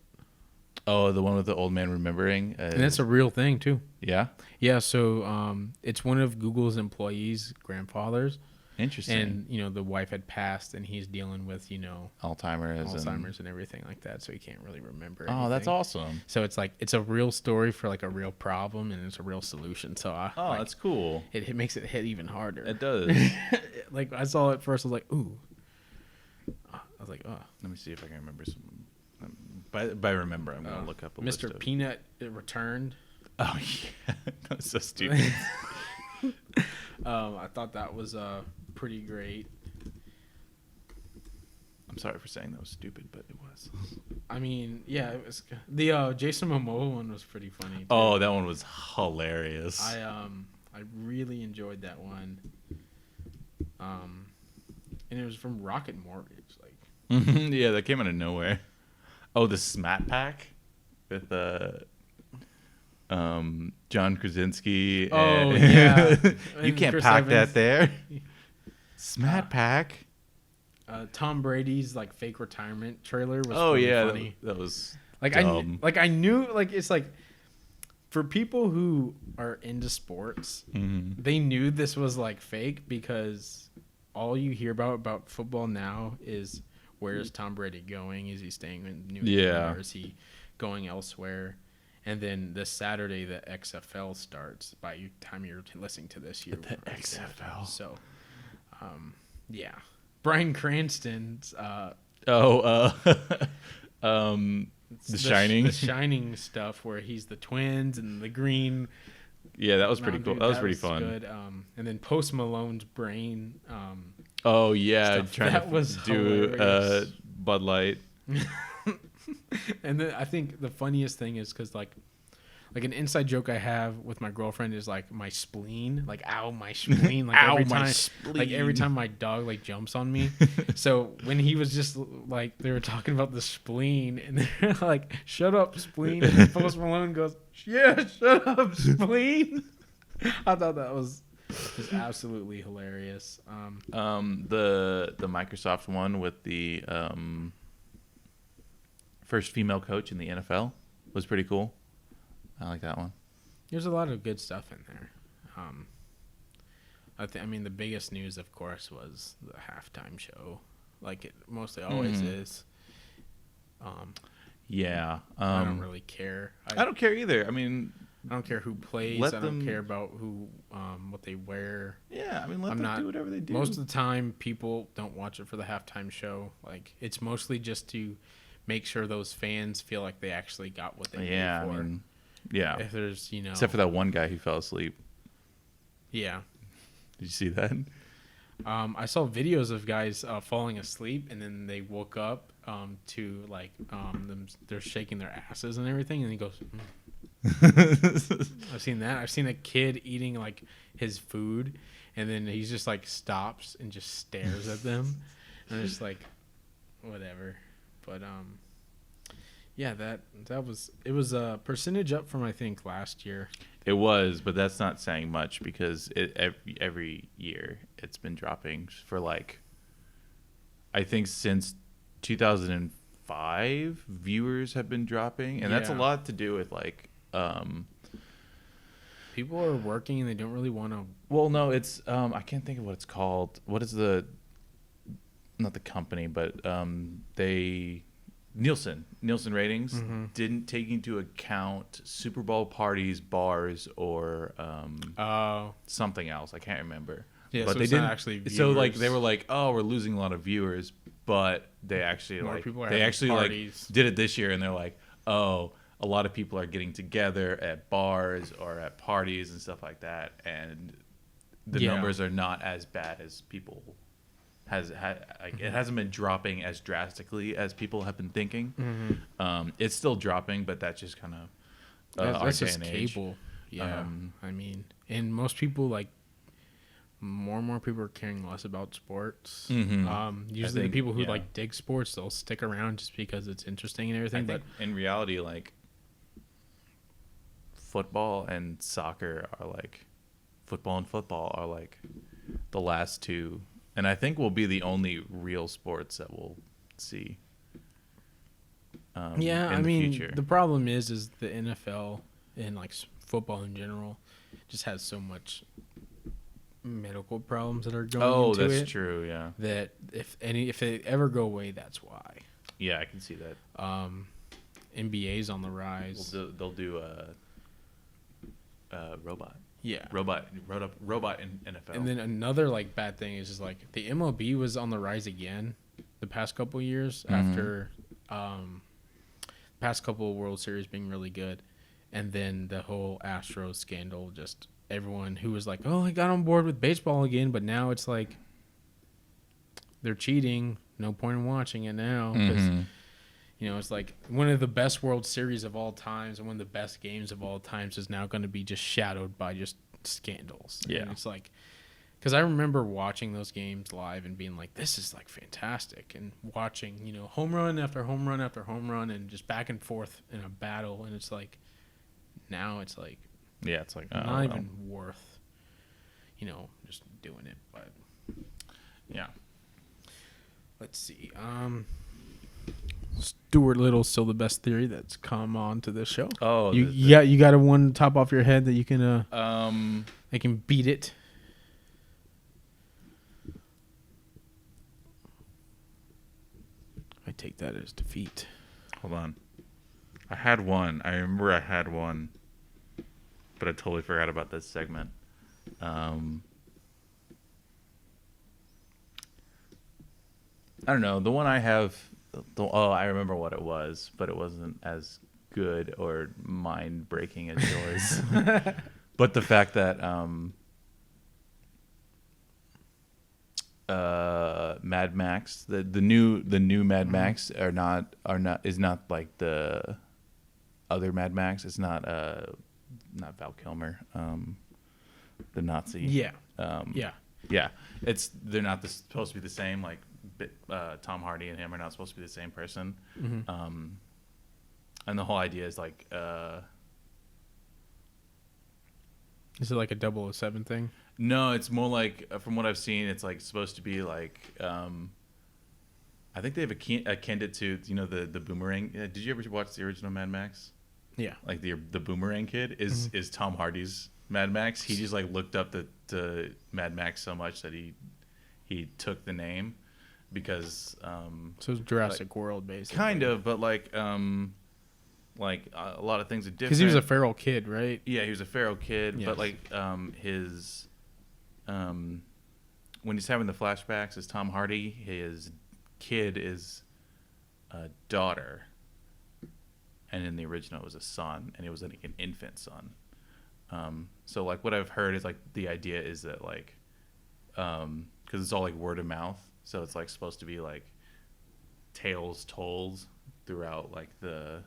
Speaker 2: Oh, the one with the old man remembering.
Speaker 1: And that's a real thing too.
Speaker 2: Yeah.
Speaker 1: Yeah, so it's one of Google's employees' grandfathers.
Speaker 2: Interesting.
Speaker 1: And, the wife had passed, and he's dealing with,
Speaker 2: Alzheimer's
Speaker 1: and everything like that, so he can't really remember
Speaker 2: Oh, that's
Speaker 1: anything.
Speaker 2: awesome.
Speaker 1: So it's like, it's a real story for like a real problem, and it's a real solution. So
Speaker 2: That's cool.
Speaker 1: it makes it hit even harder.
Speaker 2: It does.
Speaker 1: Like, I saw it first, I was like, ooh. I was like, oh.
Speaker 2: Let me see if I can remember some. By remember, I'm going to look up a list
Speaker 1: Mr.
Speaker 2: of...
Speaker 1: Peanut returned.
Speaker 2: Oh, yeah. That's so stupid.
Speaker 1: I thought that was pretty great.
Speaker 2: I'm sorry for saying that was stupid, but it was.
Speaker 1: I mean, yeah, it was. The Jason Momoa one was pretty funny too.
Speaker 2: Oh, that one was hilarious.
Speaker 1: I really enjoyed that one. And it was from Rocket Mortgage, like.
Speaker 2: Yeah, that came out of nowhere. Oh, the Smat Pack with John Krasinski.
Speaker 1: Oh, yeah.
Speaker 2: You
Speaker 1: And
Speaker 2: can't
Speaker 1: Chris
Speaker 2: pack
Speaker 1: Evans.
Speaker 2: that there. Smat Pack.
Speaker 1: Tom Brady's like fake retirement trailer was.
Speaker 2: Oh
Speaker 1: pretty
Speaker 2: yeah,
Speaker 1: funny.
Speaker 2: that was
Speaker 1: Like
Speaker 2: dumb.
Speaker 1: I knew like it's like for people who are into sports, they knew this was like fake because all you hear about football now is where is Tom Brady going? Is he staying in New England or is he going elsewhere? And then this Saturday the XFL starts. By the time you're listening to this, you're
Speaker 2: The XFL.
Speaker 1: So, yeah, Bryan Cranston's.
Speaker 2: The Shining.
Speaker 1: The Shining stuff where he's the twins and the green.
Speaker 2: Yeah, that was pretty cool.
Speaker 1: Dude,
Speaker 2: that was pretty fun.
Speaker 1: Good. And then Post Malone's brain
Speaker 2: Oh yeah,
Speaker 1: stuff.
Speaker 2: trying
Speaker 1: That
Speaker 2: to
Speaker 1: was
Speaker 2: do
Speaker 1: hilarious.
Speaker 2: Bud Light.
Speaker 1: And then I think the funniest thing is because like an inside joke I have with my girlfriend is like my spleen, like ow my spleen, like
Speaker 2: Ow,
Speaker 1: every
Speaker 2: my
Speaker 1: time,
Speaker 2: spleen.
Speaker 1: like every time my dog like jumps on me. So when he was just like they were talking about the spleen and they're like shut up spleen, and then Post Malone goes yeah shut up spleen. I thought that was just absolutely hilarious.
Speaker 2: The Microsoft one with the first female coach in the NFL was pretty cool. I like that one.
Speaker 1: There's a lot of good stuff in there. I mean, the biggest news, of course, was the halftime show, like it mostly always is.
Speaker 2: Yeah.
Speaker 1: I don't really care.
Speaker 2: I don't care either. I mean,
Speaker 1: I don't care who plays. I don't care about who, what they wear.
Speaker 2: Yeah, I mean, let them do whatever they do.
Speaker 1: Most of the time, people don't watch it for the halftime show. Like, it's mostly just to make sure those fans feel like they actually got what they paid for.
Speaker 2: I mean, yeah.
Speaker 1: If there's,
Speaker 2: except for that one guy who fell asleep.
Speaker 1: Yeah.
Speaker 2: Did you see that?
Speaker 1: I saw videos of guys falling asleep, and then they woke up to like they're shaking their asses and everything, and he goes. I've seen that. I've seen a kid eating like his food, and then he's just like stops and just stares at them, and it's like, whatever. But yeah, that was a percentage up from I think last year.
Speaker 2: It was, but that's not saying much because every year it's been dropping for like, I think since 2005, viewers have been dropping, and that's a lot to do with like.
Speaker 1: People are working and they don't really want to.
Speaker 2: Well, no, it's I can't think of what it's called. What is not the company, but Nielsen ratings didn't take into account Super Bowl parties, bars, or something else. I can't remember.
Speaker 1: Yeah,
Speaker 2: but
Speaker 1: so
Speaker 2: they
Speaker 1: it's
Speaker 2: didn't
Speaker 1: not actually viewers.
Speaker 2: So like they were like, oh, we're losing a lot of viewers, but they actually
Speaker 1: More people are
Speaker 2: they
Speaker 1: having
Speaker 2: actually
Speaker 1: parties.
Speaker 2: like did it this year, and they're like, oh, a lot of people are getting together at bars or at parties and stuff like that, and the numbers are not as bad as people it hasn't been dropping as drastically as people have been thinking. It's still dropping, but that's just kind of
Speaker 1: that's just cable. Yeah, I mean, and most people like more and more people are caring less about sports. Usually the people who like dig sports, they'll stick around just because it's interesting and everything.
Speaker 2: But in reality, like football and soccer are like football are like the last two, and I think will be the only real sports that we'll see.
Speaker 1: I mean, the problem is the NFL and like football in general just has so much medical problems that are going into it.
Speaker 2: Oh, that's true. Yeah.
Speaker 1: That if they ever go away, that's why.
Speaker 2: Yeah, I can see that.
Speaker 1: NBA's on the rise.
Speaker 2: They'll do robot.
Speaker 1: Yeah.
Speaker 2: Robot in NFL.
Speaker 1: And then another like bad thing is just like the MLB was on the rise again the past couple of years after past couple of World Series being really good, and then the whole Astros scandal, just everyone who was like, oh, I got on board with baseball again, but now it's like they're cheating, no point in watching it now because it's like one of the best World Series of all times and one of the best games of all times is now going to be just shadowed by just scandals.
Speaker 2: Yeah.
Speaker 1: And it's like, because I remember watching those games live and being like, this is like fantastic, and watching, home run after home run after home run and just back and forth in a battle. And it's like, now it's like,
Speaker 2: it's like
Speaker 1: not even worth, just doing it. But
Speaker 2: yeah.
Speaker 1: Let's see. Stuart Little's still the best theory that's come on to this show.
Speaker 2: Oh,
Speaker 1: you got a one top off your head that you can they can beat it. I take that as defeat.
Speaker 2: Hold on. I had one. I remember I had one, but I totally forgot about this segment. I don't know. The one I have. I remember what it was, but it wasn't as good or mind breaking as yours. But the fact that Mad Max. The new Mad Max is not like the other Mad Max. It's not Val Kilmer, the Nazi.
Speaker 1: Yeah.
Speaker 2: Yeah. They're not supposed to be the same. Like Tom Hardy and him are not supposed to be the same person.
Speaker 1: Mm-hmm.
Speaker 2: And the whole idea is like,
Speaker 1: is it like a 007 thing?
Speaker 2: no, it's more like, from what I've seen, it's like supposed to be like, I think they have akin it to, the Boomerang. Did you ever watch the original Mad Max?
Speaker 1: Yeah.
Speaker 2: Like the Boomerang kid is Tom Hardy's Mad Max. He just like looked up the Mad Max so much that he took the name because
Speaker 1: so it's Jurassic World basically.
Speaker 2: Kind of, but like a lot of things are different.
Speaker 1: Because he was a feral kid, right?
Speaker 2: Yeah, he was a feral kid,
Speaker 1: yes.
Speaker 2: But like his when he's having the flashbacks as Tom Hardy, his kid is a daughter, and in the original it was a son, and it was like an infant son. So like what I've heard is like the idea is that like because it's all like word of mouth, so it's like supposed to be like tales told throughout like the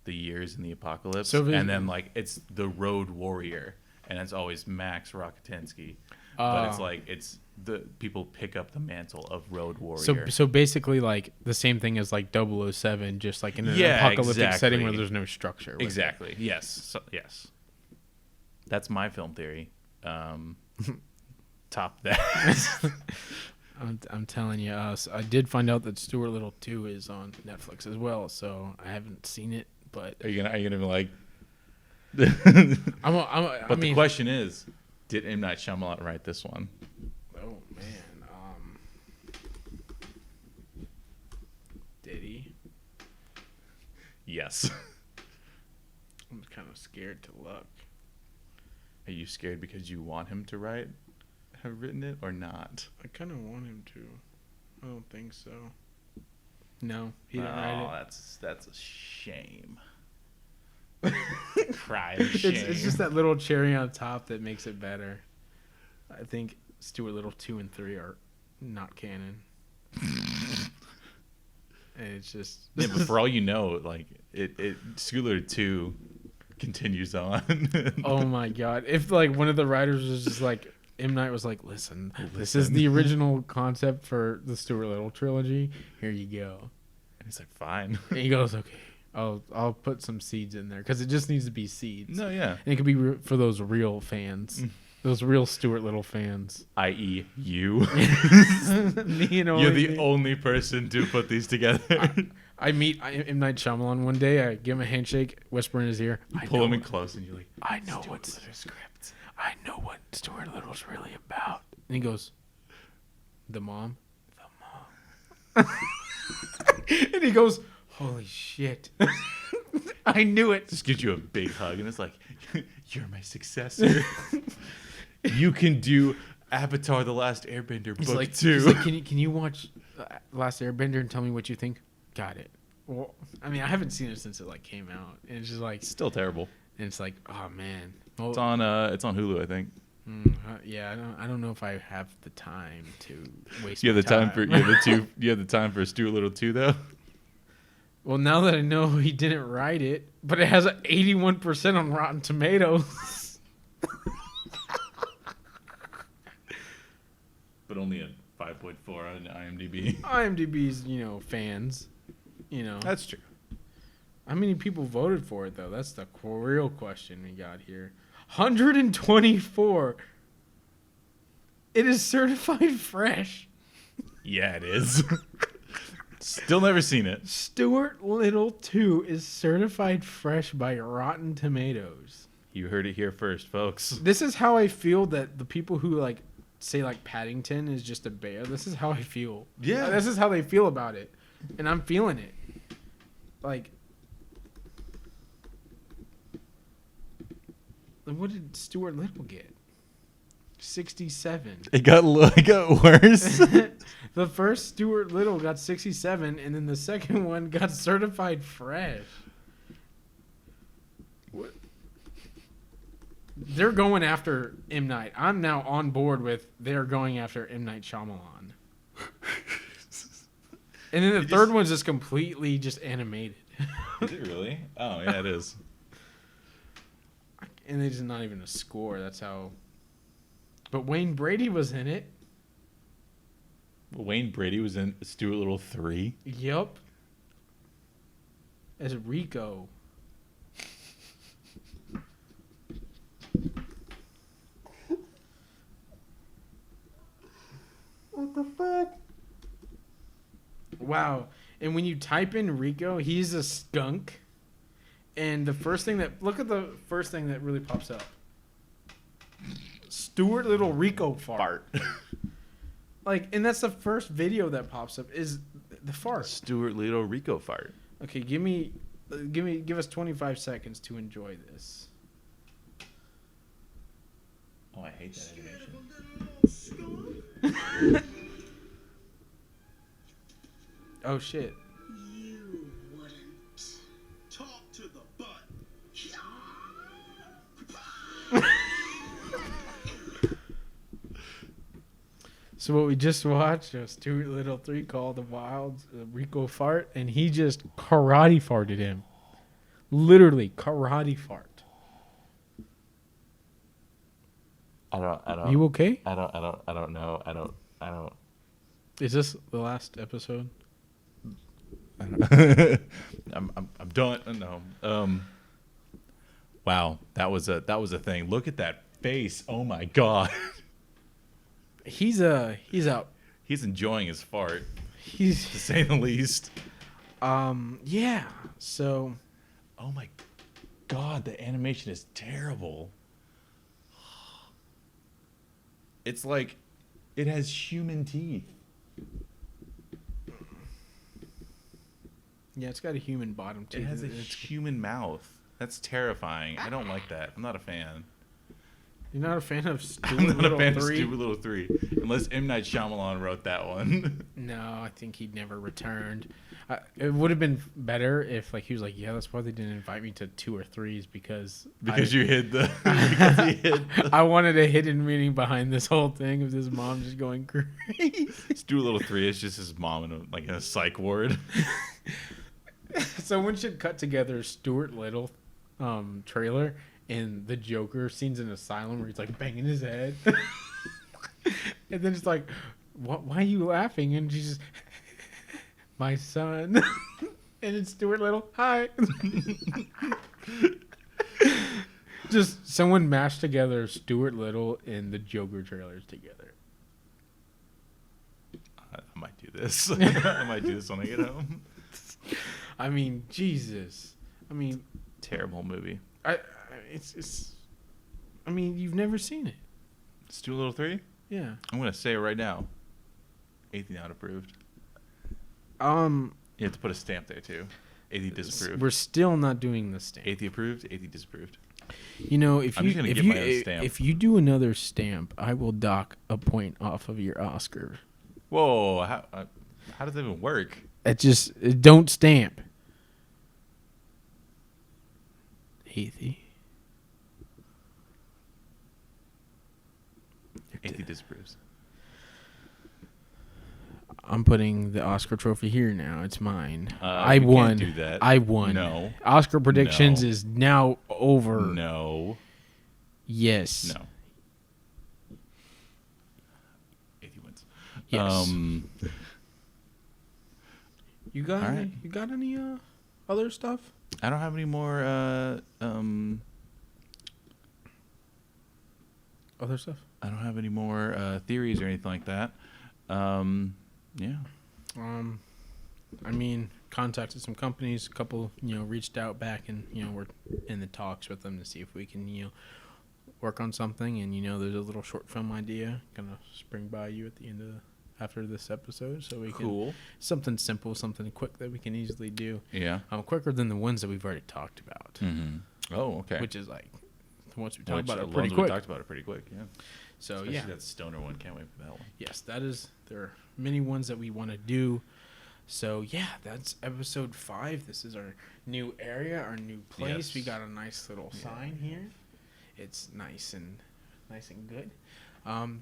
Speaker 2: years in the apocalypse, and then like it's the Road Warrior, and it's always Max Rokitansky, but it's like it's the people pick up the mantle of Road Warrior.
Speaker 1: So basically like the same thing as like 007, just like in an apocalyptic setting where there's no structure.
Speaker 2: Exactly. Yes. Yes. That's my film theory. Top that.
Speaker 1: I'm telling you, I did find out that Stuart Little 2 is on Netflix as well, so I haven't seen it, but
Speaker 2: are you gonna be like?
Speaker 1: But
Speaker 2: the question is, did M. Night Shyamalan write this one?
Speaker 1: Oh man, did he?
Speaker 2: Yes.
Speaker 1: I'm kind of scared to look.
Speaker 2: Are you scared because you want him to have written it or not?
Speaker 1: I kind of want him to. I don't think so. No, he didn't write it.
Speaker 2: That's a shame. Cry of shame.
Speaker 1: It's just that little cherry on top that makes it better. I think Stuart Little 2 and 3 are not canon. And it's just
Speaker 2: yeah, but for all you know, like Stuart Little 2 continues on.
Speaker 1: Oh my god! If like one of the writers was just like M. Night was like, listen, this is the original concept for the Stuart Little trilogy. Here you go.
Speaker 2: And he's like, fine.
Speaker 1: And he goes, okay, I'll put some seeds in there because it just needs to be seeds.
Speaker 2: No, yeah,
Speaker 1: and it could be for those real fans, those real Stuart Little fans,
Speaker 2: i.e., you.
Speaker 1: Me and
Speaker 2: you're the only person to put these together.
Speaker 1: I meet M. Night Shyamalan one day. I give him a handshake, whisper in his ear.
Speaker 2: Pull him in close, and you're like,
Speaker 1: I know what's the script. I know what Stuart Little's really about. And he goes, the mom? The mom. And he goes, holy shit. I knew it.
Speaker 2: Just gives you a big hug, and it's like, you're my successor. You can do Avatar: The Last Airbender book 2.
Speaker 1: He's like, can you watch Last Airbender and tell me what you think? Got it. Well, I mean, I haven't seen it since it like came out, and it's just like
Speaker 2: still terrible.
Speaker 1: And it's like, oh man, well,
Speaker 2: it's on Hulu, I think.
Speaker 1: Yeah, I don't know if I have the time to waste.
Speaker 2: You have the time for you have the time for Stuart Little 2 though.
Speaker 1: Well, now that I know he didn't write it, but it has an 81% on Rotten Tomatoes.
Speaker 2: But only a 5.4 on IMDb.
Speaker 1: IMDb's, fans.
Speaker 2: That's true.
Speaker 1: How many people voted for it, though? That's the real question we got here. 124. It is certified fresh.
Speaker 2: Yeah, it is. Still never seen it.
Speaker 1: Stuart Little 2 is certified fresh by Rotten Tomatoes.
Speaker 2: You heard it here first, folks.
Speaker 1: This is how I feel that the people who say Paddington is just a bear. This is how I feel.
Speaker 2: Yeah.
Speaker 1: This is how they feel about it. And I'm feeling it. What did Stuart Little get? 67.
Speaker 2: It got worse.
Speaker 1: The first Stuart Little got 67, and then the second one got certified fresh. What? they're going after M. Night. I'm now on board with they're going after M. Night Shyamalan. And then the third one's just completely just animated.
Speaker 2: Is it really? Oh, yeah, it is.
Speaker 1: And it's not even a score. That's how... But Wayne Brady was in it.
Speaker 2: Wayne Brady was in Stuart Little 3?
Speaker 1: Yep. As Rico.
Speaker 3: What the fuck?
Speaker 1: Wow. And when you type in Rico, he's a skunk. And the first thing that... Look at the first thing that really pops up. Stuart Little Rico fart. Like, and that's the first video that pops up is the fart.
Speaker 2: Stuart Little Rico fart.
Speaker 1: Okay, give us 25 seconds to enjoy this.
Speaker 2: Oh, I hate that animation.
Speaker 1: Oh shit.
Speaker 4: You wouldn't talk to the butt.
Speaker 1: So what we just watched was Stuart Little 3 called the Wild Rico fart, and he just karate farted him. Literally karate fart.
Speaker 2: I don't.
Speaker 1: You okay?
Speaker 2: I don't know. I don't.
Speaker 1: Is this the last episode?
Speaker 2: I'm done. No. Wow, that was a thing. Look at that face. Oh my god.
Speaker 1: He's out.
Speaker 2: He's enjoying his fart,
Speaker 1: He's
Speaker 2: to say the least.
Speaker 1: yeah. So
Speaker 2: Oh my god, the animation is terrible. It's like it has human teeth.
Speaker 1: yeah, it's got a human bottom too.
Speaker 2: It has a human mouth. That's terrifying. I don't like that. I'm not a fan.
Speaker 1: You're not a fan of Stuart
Speaker 2: I'm not
Speaker 1: Little
Speaker 2: a fan
Speaker 1: 3?
Speaker 2: of Stuart Little 3. Unless M. Night Shyamalan wrote that one.
Speaker 1: No, I think he'd never returned. It would have been better if like he was like, yeah, that's why they didn't invite me to 2 or 3s because
Speaker 2: you hid the... because he hid the...
Speaker 1: I wanted a hidden meaning behind this whole thing of this mom just going crazy.
Speaker 2: Stuart Little 3 is just his mom in a psych ward.
Speaker 1: Someone should cut together Stuart Little trailer and the Joker scenes in Asylum where he's like banging his head. And then it's like, why are you laughing? And she's just, my son. And it's Stuart Little. Hi. Just someone mashed together Stuart Little and the Joker trailers together.
Speaker 2: I might do this. I might do this when I get home.
Speaker 1: I mean, Jesus. I mean,
Speaker 2: Terrible movie.
Speaker 1: it's. I mean, you've never seen it.
Speaker 2: Stuart Little 3?
Speaker 1: Yeah.
Speaker 2: I'm going to say it right now. 18 not approved.
Speaker 1: Um.
Speaker 2: You have to put a stamp there, too. 80 disapproved.
Speaker 1: We're still not doing the stamp.
Speaker 2: 80 approved, 80 disapproved.
Speaker 1: You know, if
Speaker 2: I'm
Speaker 1: you
Speaker 2: just gonna
Speaker 1: if
Speaker 2: get
Speaker 1: you
Speaker 2: my own stamp.
Speaker 1: if you do another stamp, I will dock a point off of your Oscar.
Speaker 2: Whoa, how does that even work?
Speaker 1: Don't stamp. 80.
Speaker 2: 80 disapproves.
Speaker 1: I'm putting the Oscar trophy here now. It's mine. I
Speaker 2: you can't
Speaker 1: won.
Speaker 2: do that.
Speaker 1: I won.
Speaker 2: No.
Speaker 1: Oscar predictions
Speaker 2: No.
Speaker 1: is now over.
Speaker 2: No.
Speaker 1: Yes.
Speaker 2: No. 80 wins.
Speaker 1: Yes. You got
Speaker 2: all
Speaker 1: any?
Speaker 2: right.
Speaker 1: You got any other stuff?
Speaker 2: I don't have any more
Speaker 1: Other stuff?
Speaker 2: I don't have any more theories or anything like that. Yeah.
Speaker 1: I mean, contacted some companies. A couple, reached out back, and we're in the talks with them to see if we can, work on something. And there's a little short film idea gonna spring by you at the end of after this episode, so we can something simple, something quick that we can easily do.
Speaker 2: Yeah.
Speaker 1: Quicker than the ones that we've already talked about.
Speaker 2: Mm-hmm. Oh, okay.
Speaker 1: Which is like once we talk about it
Speaker 2: the
Speaker 1: pretty
Speaker 2: ones
Speaker 1: quick.
Speaker 2: We talked about it pretty quick. Yeah.
Speaker 1: So
Speaker 2: especially
Speaker 1: yeah,
Speaker 2: that stoner one. Can't wait for that one.
Speaker 1: Yes, there are many ones that we want to do. So yeah, that's episode 5. This is our new area, our new place.
Speaker 2: Yes.
Speaker 1: We got a nice little sign here. it's nice and good.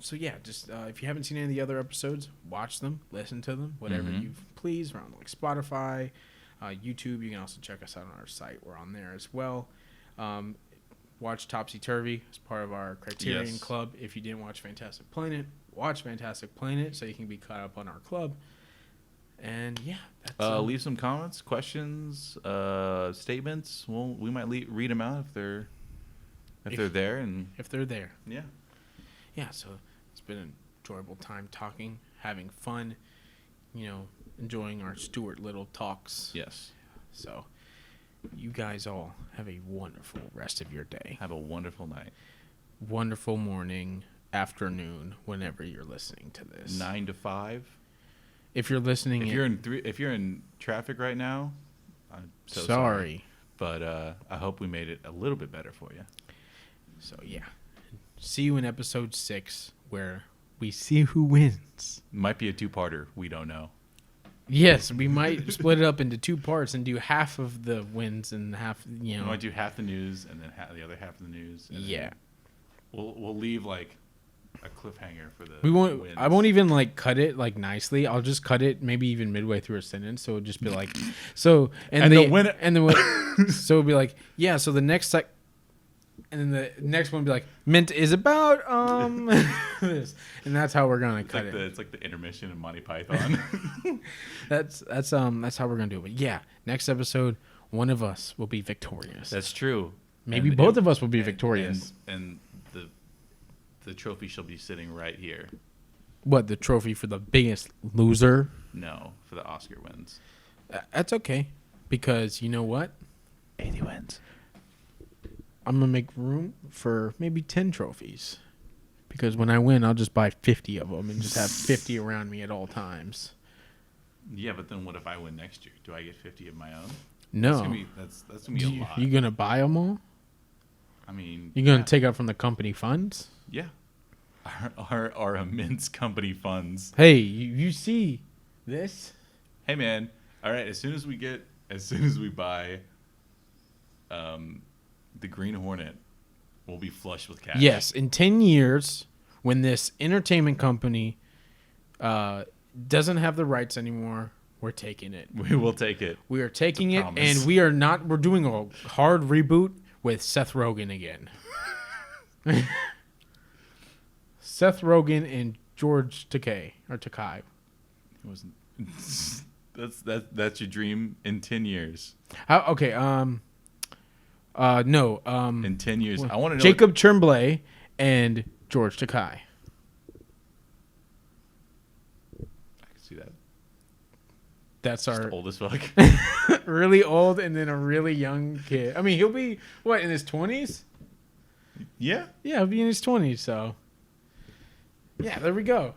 Speaker 1: So yeah, just if you haven't seen any of the other episodes, watch them, listen to them, whatever you please. We're on like Spotify, YouTube. You can also check us out on our site. We're on there as well. Watch Topsy Turvy as part of our Criterion Club. If you didn't watch Fantastic Planet, watch Fantastic Planet so you can be caught up on our club. And yeah, that's,
Speaker 2: leave some comments, questions, statements. Well, we might read them out if they're there, and
Speaker 1: if they're there.
Speaker 2: Yeah.
Speaker 1: So it's been an enjoyable time talking, having fun, enjoying our Stuart Little talks.
Speaker 2: Yes.
Speaker 1: So you guys all have a wonderful rest of your day.
Speaker 2: Have a wonderful night.
Speaker 1: Wonderful morning, afternoon, whenever you're listening to this.
Speaker 2: 9 to 5.
Speaker 1: If you're listening,
Speaker 2: if you're in traffic right now, I'm so
Speaker 1: sorry.
Speaker 2: But I hope we made it a little bit better for you.
Speaker 1: So yeah, see you in episode 6 where we see who wins.
Speaker 2: Might be a 2-parter. We don't know.
Speaker 1: Yes, we might split it up into 2 parts and do half of the wins and half.
Speaker 2: We might do half the news and then the other half of the news. And
Speaker 1: yeah.
Speaker 2: We'll leave like a cliffhanger for the.
Speaker 1: We won't.
Speaker 2: wins.
Speaker 1: I won't even like cut it like nicely. I'll just cut it maybe even midway through a sentence, so it'll just be like, so
Speaker 2: and the winner.
Speaker 1: And then so it'll be like, yeah. So the next and then the next one will be like, Mint is about this, and that's how we're gonna cut it.
Speaker 2: It's like the intermission in Monty Python.
Speaker 1: That's how we're gonna do it. But yeah, next episode, one of us will be victorious.
Speaker 2: That's true.
Speaker 1: Maybe both of us will be victorious.
Speaker 2: And the trophy shall be sitting right here.
Speaker 1: What, the trophy for the biggest loser?
Speaker 2: No, for the Oscar wins.
Speaker 1: That's okay, because you know what?
Speaker 2: 80 wins.
Speaker 1: I'm gonna make room for maybe 10 trophies, because when I win, I'll just buy 50 of them and just have 50 around me at all times.
Speaker 2: Yeah, but then what if I win next year? Do I get 50 of my own?
Speaker 1: No,
Speaker 2: that's gonna be a lot.
Speaker 1: You gonna buy them all?
Speaker 2: I mean,
Speaker 1: you gonna take out from the company funds?
Speaker 2: Yeah, our immense company funds.
Speaker 1: Hey, you see this?
Speaker 2: Hey man, all right. As soon as we buy, the Green Hornet, we'll be flush with cash.
Speaker 1: Yes, in 10 years, when this entertainment company doesn't have the rights anymore, we're taking it.
Speaker 2: We will take it.
Speaker 1: We are taking it, and we're doing a hard reboot with Seth Rogen again. Seth Rogen and George Takei. It
Speaker 2: wasn't. That's your dream in 10 years.
Speaker 1: Okay. No.
Speaker 2: In 10 years, I want to know
Speaker 1: Jacob Tremblay and George Takei.
Speaker 2: I can see that.
Speaker 1: That's
Speaker 2: just
Speaker 1: our
Speaker 2: old as fuck.
Speaker 1: really old, and then a really young kid. I mean, he'll be what, in his 20s?
Speaker 2: Yeah.
Speaker 1: Yeah, he'll be in his 20s. So, yeah, there we go.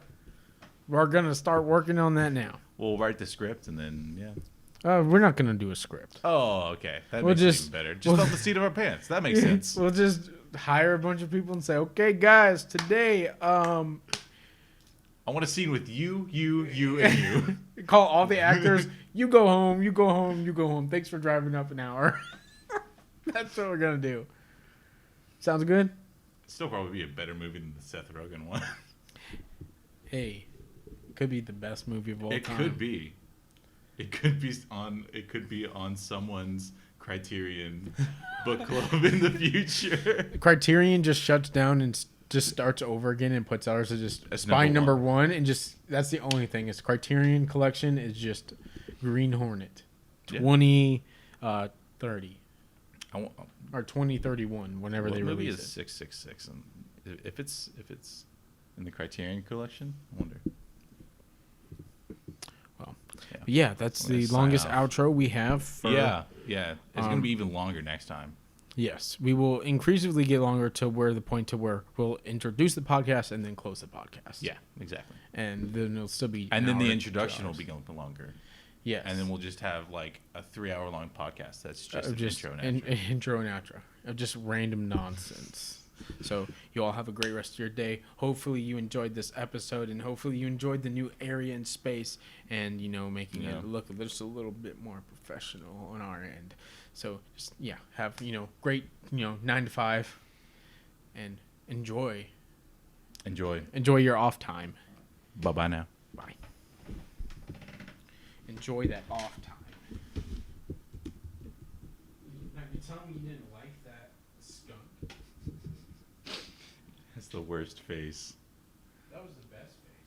Speaker 1: We're gonna start working on that now.
Speaker 2: We'll write the script and then
Speaker 1: we're not gonna do a script.
Speaker 2: Oh, okay. That makes it even better. Just off the seat of our pants. That makes sense.
Speaker 1: We'll just hire a bunch of people and say, "Okay, guys, today,
Speaker 2: I want a scene with you, and you."
Speaker 1: Call all the actors. You go home. You go home. You go home. Thanks for driving up an hour. That's what we're gonna do. Sounds good.
Speaker 2: Still probably be a better movie than the Seth Rogen one.
Speaker 1: Hey, it could be the best movie of all time.
Speaker 2: It could be. It could be on someone's Criterion book club in the future.
Speaker 1: Criterion just shuts down and just starts over again and puts ours as just Spy number one, and just that's the only thing. It's Criterion collection is just Green Hornet 2030 or 2031 whenever they release it.
Speaker 2: What movie is 666? And if it's in the Criterion collection, I wonder.
Speaker 1: Well, yeah, that's the longest outro we have.
Speaker 2: Yeah. It's gonna be even longer next time.
Speaker 1: Yes, we will increasingly get longer to where we'll introduce the podcast and then close the podcast.
Speaker 2: Yeah, exactly.
Speaker 1: And then it'll still be.
Speaker 2: And then the introduction will be going longer.
Speaker 1: Yes.
Speaker 2: And then we'll just have like a 3-hour long podcast that's just intro and outro.
Speaker 1: Intro and outro of just random nonsense. So you all have a great rest of your day. Hopefully you enjoyed this episode, and hopefully you enjoyed the new area and space, and making it look just a little bit more professional on our end. So just have great 9 to 5, and enjoy your off time.
Speaker 2: Bye now.
Speaker 1: Bye. Enjoy that off time. Now, you tell me you didn't like that skunk.
Speaker 2: That's the worst face.